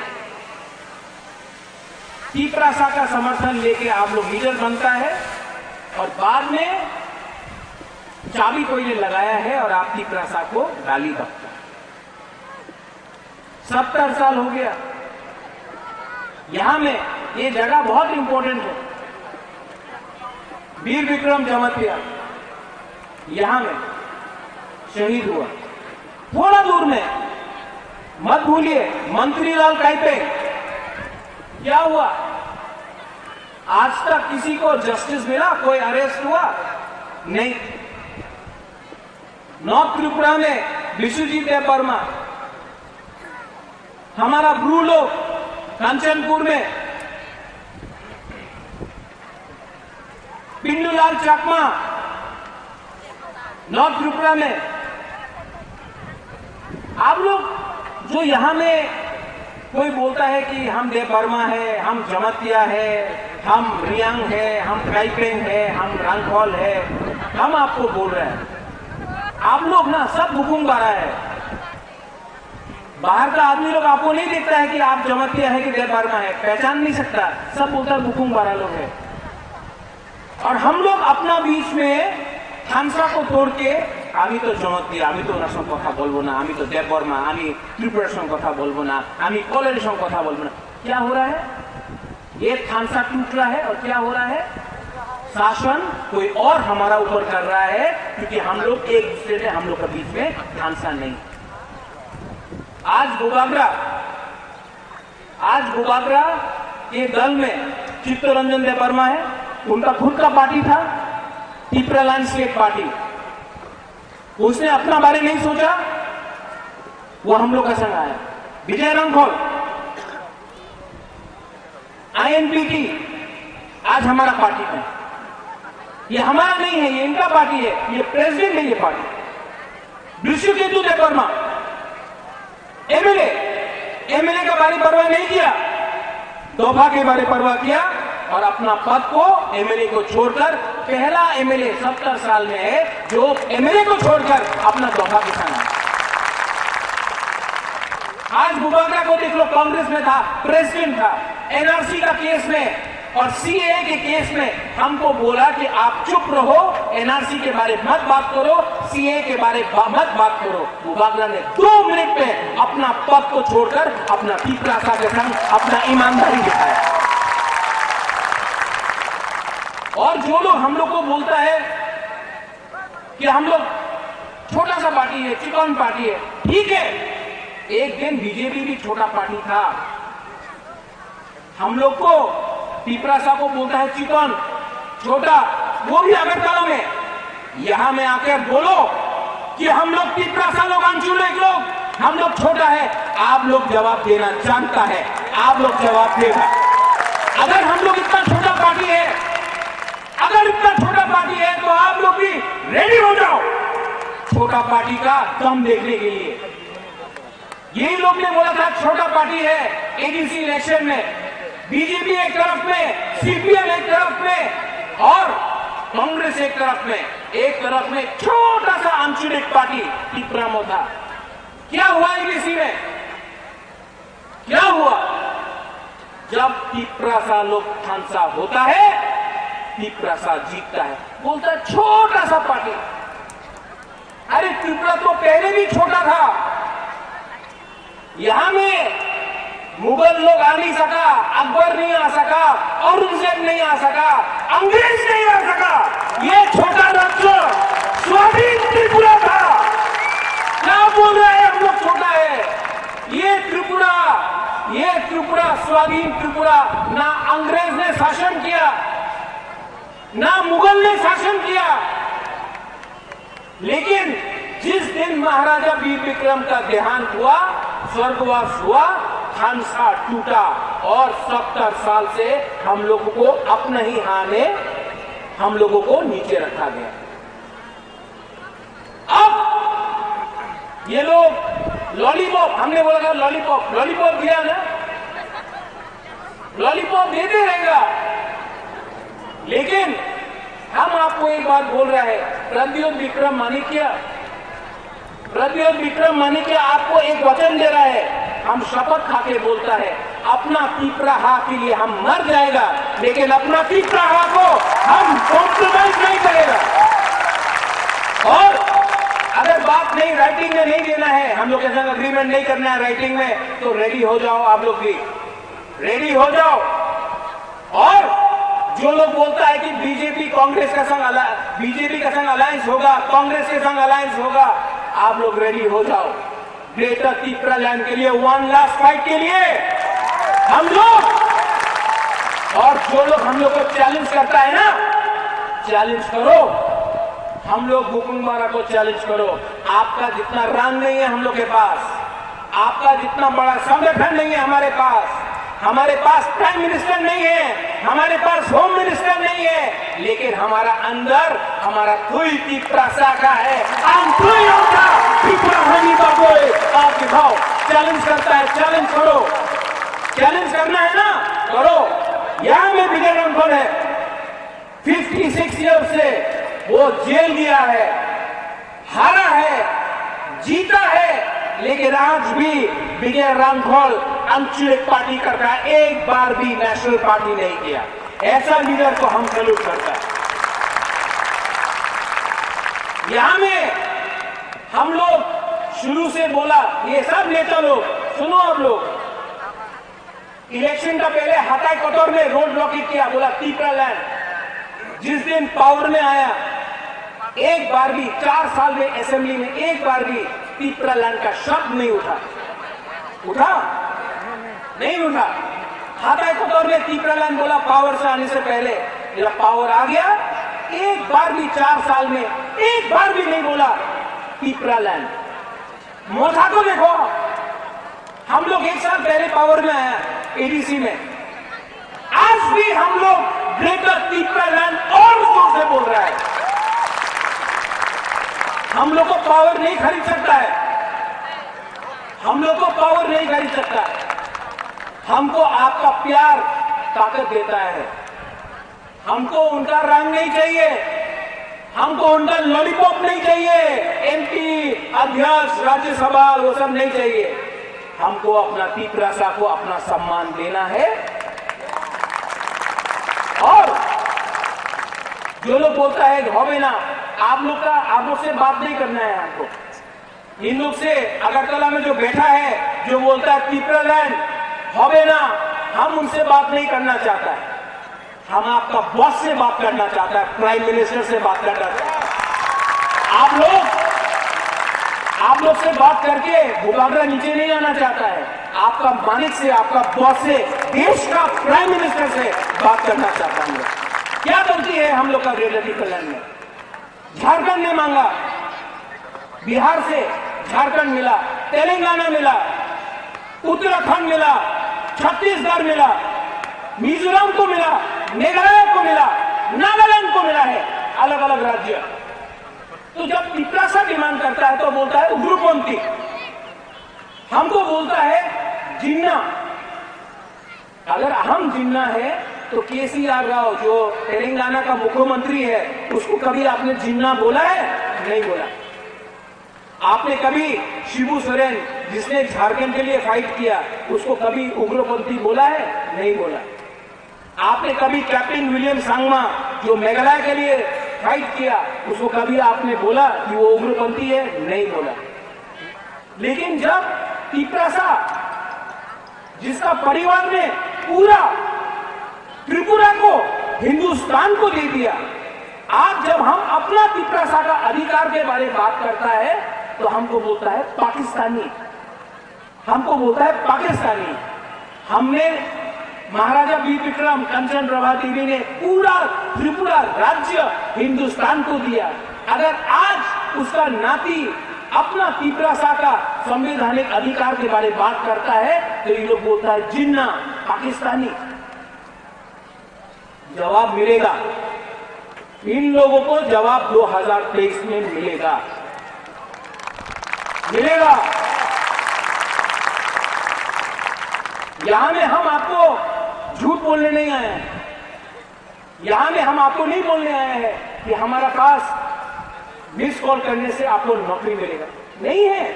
Speaker 8: तीव्रता का समर्थन लेके आप लोग लीडर बनता है और बाद में चाबी कोई ने लगाया है और आप तीव्रता को गाली बकता है। 70 साल हो गया यहां में, ये जगह बहुत इंपॉर्टेंट है। वीर विक्रम जमतिया यहां में शहीद हुआ। थोड़ा दूर में, मत भूलिए, मंत्रीलाल काइपे, क्या हुआ? आज तक किसी को जस्टिस मिला? कोई अरेस्ट हुआ? नहीं। नॉर्थ त्रिपुरा में विश्वजीत देववर्मा, हमारा ब्रू लोग कंचनपुर में पिंडूलाल चकमा, नॉर्थ त्रिपुरा में। आप लोग जो यहां में कोई बोलता है कि हम देववर्मा है, हम जमतिया है, हम रियांग है, हम काइपेंग है, हम रंगहॉल है, हम आपको बोल रहे हैं। आप लोग ना सब हुकुम बारा है। बाहर का आदमी लोग आपको नहीं देखता है कि आप जमतिया है कि देववर्मा है, पहचान नहीं सकता, सब बोलता है हुकुम बारा लोग है। और हम लोग अपना बीच में खानसा को तोड़ के आमी तो जमतिया, आमी तो ओनार संग कथा बोलबो ना, आमी तो देववर्मा, आमी त्रिपुरार संग कथा बोलबो ना, आमी कलेर संग कथा बोलबो ना। क्या हो रहा है? ये खानसा टूट रहा है और क्या हो रहा है? शासन कोई और हमारा ऊपर कर रहा है, क्योंकि हम लोग एक दूसरे में, हम लोग के बीच में खानसा नहीं। आज बुबागरा के दल में चित्तरंजन देववर्मा है, उनका खुद का पार्टी था, टिप्रालैंड स्टेट पार्टी। उसने अपना बारे नहीं सोचा, वो हम लोग का संग आया। विजय रंगहॉल, INPT आज हमारा पार्टी है। ये हमारा नहीं है, ये इनका पार्टी है, ये प्रेसिडेंट है ये पार्टी। विश्वकेतु देववर्मा एमएलए का बारे परवाह नहीं किया, दोफा के बारे परवाह किया और अपना पद को, एमएलए को छोड़कर, पहला एमएलए 70 साल में है जो एमएलए को छोड़कर अपना दोफा के संग। आज बुबागरा को देख लो, कांग्रेस में था, प्रेसिडेंट था, एनआरसी का केस में और सीएए के केस में हमको बोला कि आप चुप रहो, एनआरसी के बारे में मत बात करो, सीएए के बारे में मत बात करो। बुबागरा ने 2 मिनट में अपना पद को छोड़कर अपना तीव्रता के संग अपना ईमानदारी दिखाया। और जो लोग हम लोग को बोलता है कि हम लोग छोटा सा पार्टी है, चिकन पार्टी है, ठीक है, एक दिन बीजेपी भी छोटा पार्टी था। हम लोग को पिपरासा को बोलता है चिकन, छोटा, वो भी अगरतला में। यहां में आकर बोलो कि हम लोग पिपरासा लोग, अंचुलेक लोग, हम लोग छोटा है, आप लोग जवाब देना जानता है, आप लोग जवाब देगा। अगर हम लोग इतना छोटा पार्टी है, अगर इतना छोटा पार्टी है, तो आप लोग भी रेडी हो जाओ छोटा पार्टी का दम देखने के लिए। यही लोग ने बोला था छोटा पार्टी है एडीसी इलेक्शन में, बीजेपी एक तरफ में, सीपीएम एक तरफ में और कांग्रेस एक तरफ में, एक तरफ में छोटा सा आंचलिक पार्टी पिपरामो था। क्या हुआ एडीसी में? क्या हुआ? जब पिपरासा लोकतांत्रिक होता है, पिपरासा जीतता है। बोलता है छोटा सा पार्टी। अरे त्रिपुरा तो पहले भी छोटा था, यहां में मुगल लोग आ नहीं सका, अकबर नहीं आ सका, औरंगजेब नहीं आ सका, अंग्रेज नहीं आ सका। ये छोटा राज्य स्वाधीन त्रिपुरा था। क्या बोल रहे हैं हम लोग छोटा है? ये त्रिपुरा स्वाधीन त्रिपुरा, ना अंग्रेज ने शासन किया, ना मुगल ने शासन किया। लेकिन जिस दिन महाराजा वीर विक्रम का देहांत हुआ, स्वर्गवास हुआ, खानसा टूटा और 70 साल से हम लोगों को अपने ही हाथ में हम लोगों को नीचे रखा गया। अब ये लोग लॉलीपॉप, हमने बोला था लॉलीपॉप, लॉलीपॉप दिया ना, लॉलीपॉप देते रहेगा। लेकिन हम आपको एक बात बोल रहे हैं, प्रद्योत विक्रम माणिक्य आपको एक वचन दे रहा है, हम शपथ खा के बोलता है, अपना पिपराहा के लिए हम मर जाएगा, लेकिन अपना पिपराहा को हम कॉम्प्रोमाइज नहीं करेगा। और अगर बात नहीं राइटिंग में नहीं देना है, हम लोग के संग अग्रीमेंट नहीं करना है राइटिंग में, तो रेडी हो जाओ, आप लोग भी रेडी हो जाओ। और जो लोग बोलता है कि बीजेपी कांग्रेस का संग, बीजेपी का संग अलायंस होगा, कांग्रेस के संग अलायंस होगा, आप लोग रेडी हो जाओ ग्रेटर त्रिपुरा लैंड के लिए, वन लास्ट फाइट के लिए हम लोग। और जो लोग हम लोग को चैलेंज करता है ना, चैलेंज करो, हम लोग बुकुंगमारा को चैलेंज करो। आपका जितना रंग नहीं है हम लोग के पास, आपका जितना बड़ा संगठन नहीं है हमारे पास प्राइम मिनिस्टर नहीं है, हमारे पास होम मिनिस्टर नहीं है, लेकिन हमारा अंदर हमारा कोई पिपरासा का है। हम कोई होता त्रिपुरा हनी का कोई आप दिखाओ, चैलेंज करता है, चैलेंज करो, चैलेंज करना है ना, करो। यहां में बिगड़ रंगोल है, 56 ईयर से वो जेल गया है, हारा है, जीता है, लेकिन आज भी विजय रामखोल आंचलिक पार्टी करता है, एक बार भी नेशनल पार्टी नहीं किया। ऐसा लीडर को हम सैल्यूट करता है। यहां में हम लोग शुरू से बोला, ये सब नेता लोग सुनो, आप लोग इलेक्शन का पहले हाथाई कोतोर में रोड ब्लॉकेट किया, बोला त्रिपुरा लैंड। जिस दिन पावर में आया, एक बार भी 4 साल में असेंबली में एक बार भी त्रिपुरा लैंड का शब्द नहीं उठा नहीं उठा। हाथाई कोतोर में त्रिपुरा लैंड बोला पावर से आने से पहले, जब पावर आ गया एक बार भी 4 साल में एक बार भी नहीं बोला त्रिपुरा लैंड। मोथा को देखो, हम लोग 1 साल पहले पावर में आया एडीसी में, आज भी हम लोग ग्रेटर त्रिपुरा लैंड और जोर से बोल रहा है। हम लोग को पावर नहीं खरीद सकता है, हम लोग को पावर नहीं खरीद सकता। हमको आपका प्यार ताकत देता है, हमको उनका रंग नहीं चाहिए, हमको उनका लॉलीपॉप नहीं चाहिए, एमपी अध्यक्ष राज्यसभा वो सब नहीं चाहिए। हमको अपना पिपरासा को अपना सम्मान देना है। और जो लोग बोलता है होवे ना, आप लोग से बात नहीं करना है हमको। इन लोग से अगरतला में जो बैठा है, जो बोलता है त्रिपुरा लैंड होवे ना, हम उनसे बात नहीं करना चाहता है। हम आपका बॉस से बात करना चाहता है, प्राइम मिनिस्टर से बात करना चाहता है। आप लोग से बात करके भूभागरा नीचे नहीं आना चाहता है। आपका मालिक से, आपका बॉस से, देश का प्राइम मिनिस्टर से बात करना चाहता है। क्या गलती है हम लोग का रेलवे कल्याण में? झारखंड ने मांगा, बिहार से झारखंड मिला, तेलंगाना मिला, उत्तराखंड मिला, छत्तीसगढ़ मिला, मिजोरम को मिला, मेघालय को मिला, नागालैंड को मिला है, अलग अलग राज्य। तो जब तिपरासा डिमांड करता है तो बोलता है उग्रपंथी, हमको बोलता है जिन्ना। अगर हम जिन्ना है तो केसीआर राव जो तेलंगाना का मुख्यमंत्री है उसको कभी आपने जिन्ना बोला है? नहीं बोला। आपने कभी शिबू सोरेन जिसने झारखंड के लिए फाइट किया उसको कभी उग्रपंथी बोला है? नहीं बोला। आपने कभी कैप्टन विलियम सांगमा जो मेघालय के लिए फाइट किया उसको कभी आपने बोला कि वो उग्रपंथी है? नहीं बोला। लेकिन जब तिपरासा जिसका परिवार ने पूरा त्रिपुरा को हिंदुस्तान को दे दिया, आज जब हम अपना तिपरासा का अधिकार के बारे में बात करता है तो हमको बोलता है पाकिस्तानी, हमको बोलता है पाकिस्तानी। हमने महाराजा वीर विक्रम कंचन प्रभा देवी ने पूरा त्रिपुरा राज्य हिंदुस्तान को दिया। अगर आज उसका नाती अपना तिपरासा का संवैधानिक अधिकार के बारे में बात करता है तो ये लोग बोलता है जिन्ना, पाकिस्तानी। जवाब मिलेगा, इन लोगों को जवाब 2023 में मिलेगा। यहां में हम आपको झूठ बोलने नहीं आए हैं, यहां में हम आपको नहीं बोलने आए हैं कि हमारा पास मिस कॉल करने से आपको नौकरी मिलेगा। नहीं है,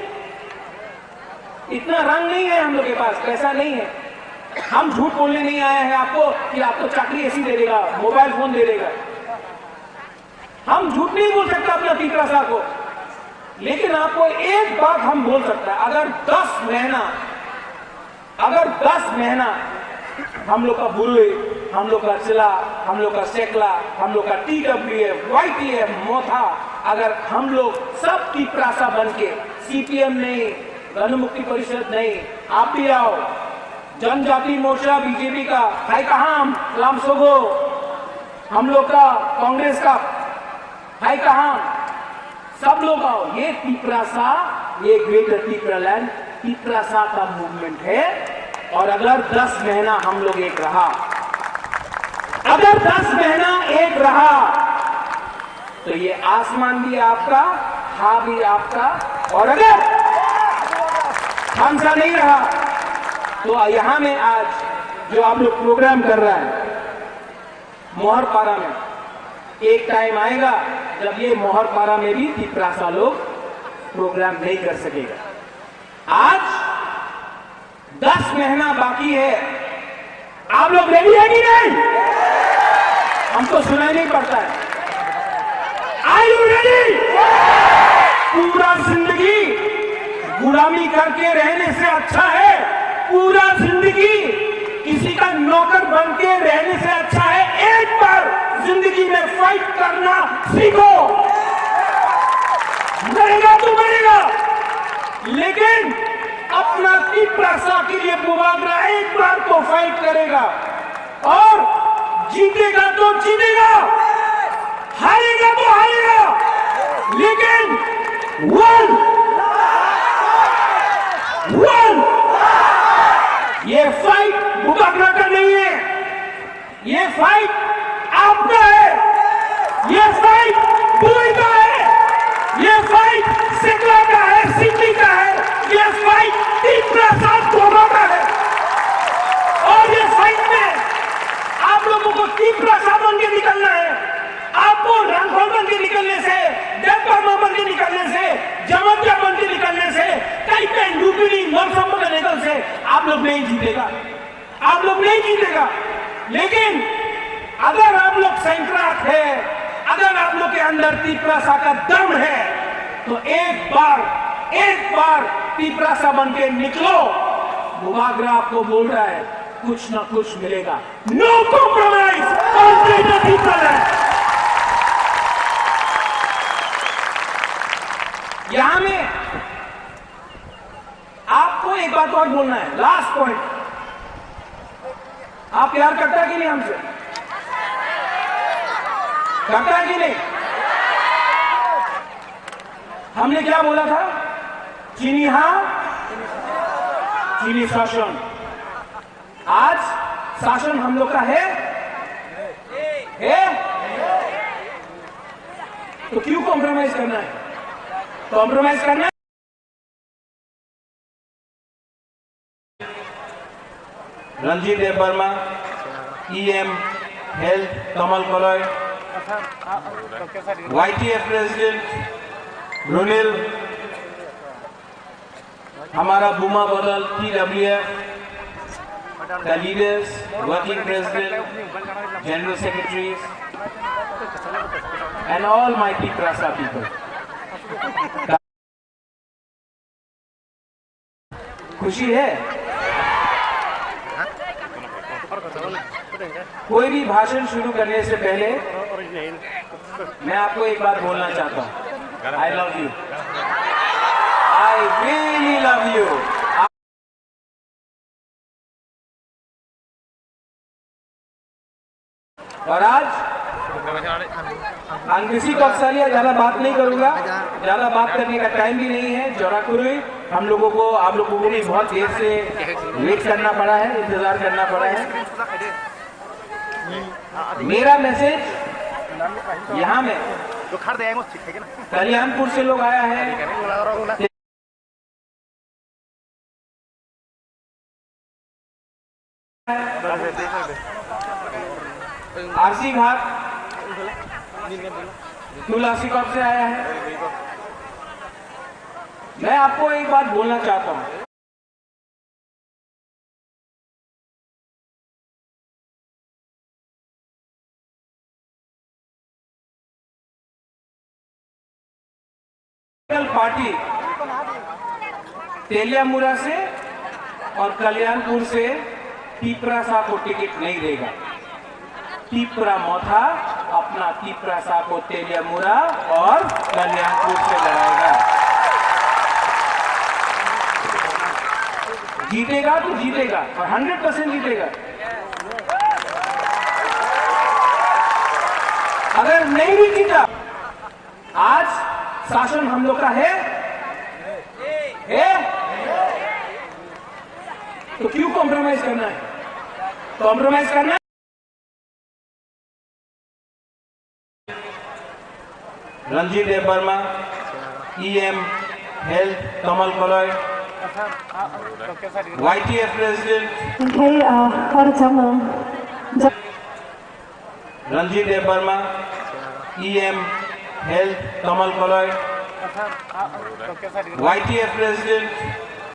Speaker 8: इतना रंग नहीं है हम लोग के पास, पैसा नहीं है। हम झूठ बोलने नहीं आए हैं आपको कि आपको चाकरी ऐसी दे देगा, मोबाइल फोन दे देगा। हम झूठ नहीं बोल सकते अपना तिपरासा को, लेकिन आपको एक बात हम बोल सकते हैं, अगर 10 महीना हम लोग का बुरुई, हम लोग का चिला, हम लोग का सेकला, हम लोग का TWF, YTF, मोथा, अगर हम लोग सब तिपरासा बन के, CPM नहीं, गणमुक्ति परिषद नहीं, आप भी आओ, जनजाति मोर्चा बीजेपी का भाई कहां लामसोगो, हम लोग का कांग्रेस का भाई कहां, सब लोग आओ। ये तिपरासा, ये ग्रेटर तिपरालैंड तिपरासा का मूवमेंट है। और अगर 10 महीना हम लोग एक रहा, अगर 10 महीना एक रहा तो ये आसमान भी आपका, हा भी आपका। और अगर हमसा नहीं रहा तो यहां में आज जो आप लोग प्रोग्राम कर रहा है मोहरपारा में, एक टाइम आएगा जब ये मोहरपारा में भी तिपरासा लोग प्रोग्राम नहीं कर सकेगा। आज 10 महीना बाकी है, आप लोग रेडी है कि नहीं? हमको सुनाई नहीं पड़ता है। Are you ready? पूरा जिंदगी गुलामी करके रहने से अच्छा है, पूरा जिंदगी किसी का नौकर बन के रहने से अच्छा है एक बार जिंदगी में फाइट करना सीखो। मरेगा तो मरेगा, लेकिन अपना तिपरासा के लिए भूभागरा एक बार तो फाइट करेगा और जीतेगा तो जीतेगा, हारेगा तो हारेगा, लेकिन वन ये फाइट भूभागरा का नहीं है, ये फाइट आपका है, ये फाइट बुरुई का है, ये फाइट सेकला का है, सिटी का है, ये फाइट तिपरासा दोनों का है। और ये फाइट में आप लोगों को तिपरासा बन के निकलना है। आपको रंगोल बन के निकलने से, देवबर्मा बन के निकलने से, जमतिया बन के निकलने से, कई कई लुपिनी मौसम के निकल से आप लोग नहीं जीतेगा, आप लोग नहीं जीतेगा। लेकिन अगर आप लोग संक्रांत है, अगर आप लोग के अंदर तिपरासा का दम है तो एक बार तिपरासा बन के निकलो। भूभागरा आपको बोल रहा है कुछ ना कुछ मिलेगा। No compromise.
Speaker 5: voice all greater people है।
Speaker 8: यहां में आपको एक बात और बोलना है, लास्ट पॉइंट। आप प्यार करता है कि नहीं हमसे? करता है कि नहीं? हमने क्या बोला था? चीनी हां, चीनी शासन। आज शासन हम लोग का है? तो क्यों कॉम्प्रोमाइज करना है? कॉम्प्रोमाइज करना है? रणजीत देव वर्मा, EM हेल्थ कमल कलय, YTF प्रेसिडेंट रुनिल, हमारा बुमा बदल TWF, the leaders, working president, general secretaries, and all my Tiprasa people. खुशी है? कोई भी भाषण शुरू करने से पहले मैं आपको एक बात बोलना चाहता हूं। I love you, I really love you. और आज अंग्रेजी कौशल्या ज्यादा बात नहीं करूंगा, ज्यादा बात करने का टाइम भी नहीं है। जोराकुरुई हम लोगों को, आप लोगों को भी बहुत देर से वेट करना पड़ा है, इंतजार करना पड़ा है। मेरा मैसेज यहाँ में कल्याणपुर से लोग आया है, आरसी घाट तुलसीकौर से आया है। मैं आपको एक बात बोलना चाहता हूं। पार्टी तेलियामुरा से और कल्याणपुर से टीपरासा को टिकट नहीं देगा। टीपरा मोथा अपना टीपरासा को तेलियामुरा और कल्याणपुर से लड़ाएगा। जीतेगा तो जीतेगा और 100% जीतेगा। अगर नहीं भी जीता, आज शासन हम लोग का है? तो क्यों कॉम्प्रोमाइज करना है? कॉम्प्रोमाइज करना है? रणजीत देव वर्मा, EM हेल्थ कमल कलय, YTF प्रेसिडेंट रणजीत देव वर्मा, EM हेल्थ कमल कलय, YTF प्रेसिडेंट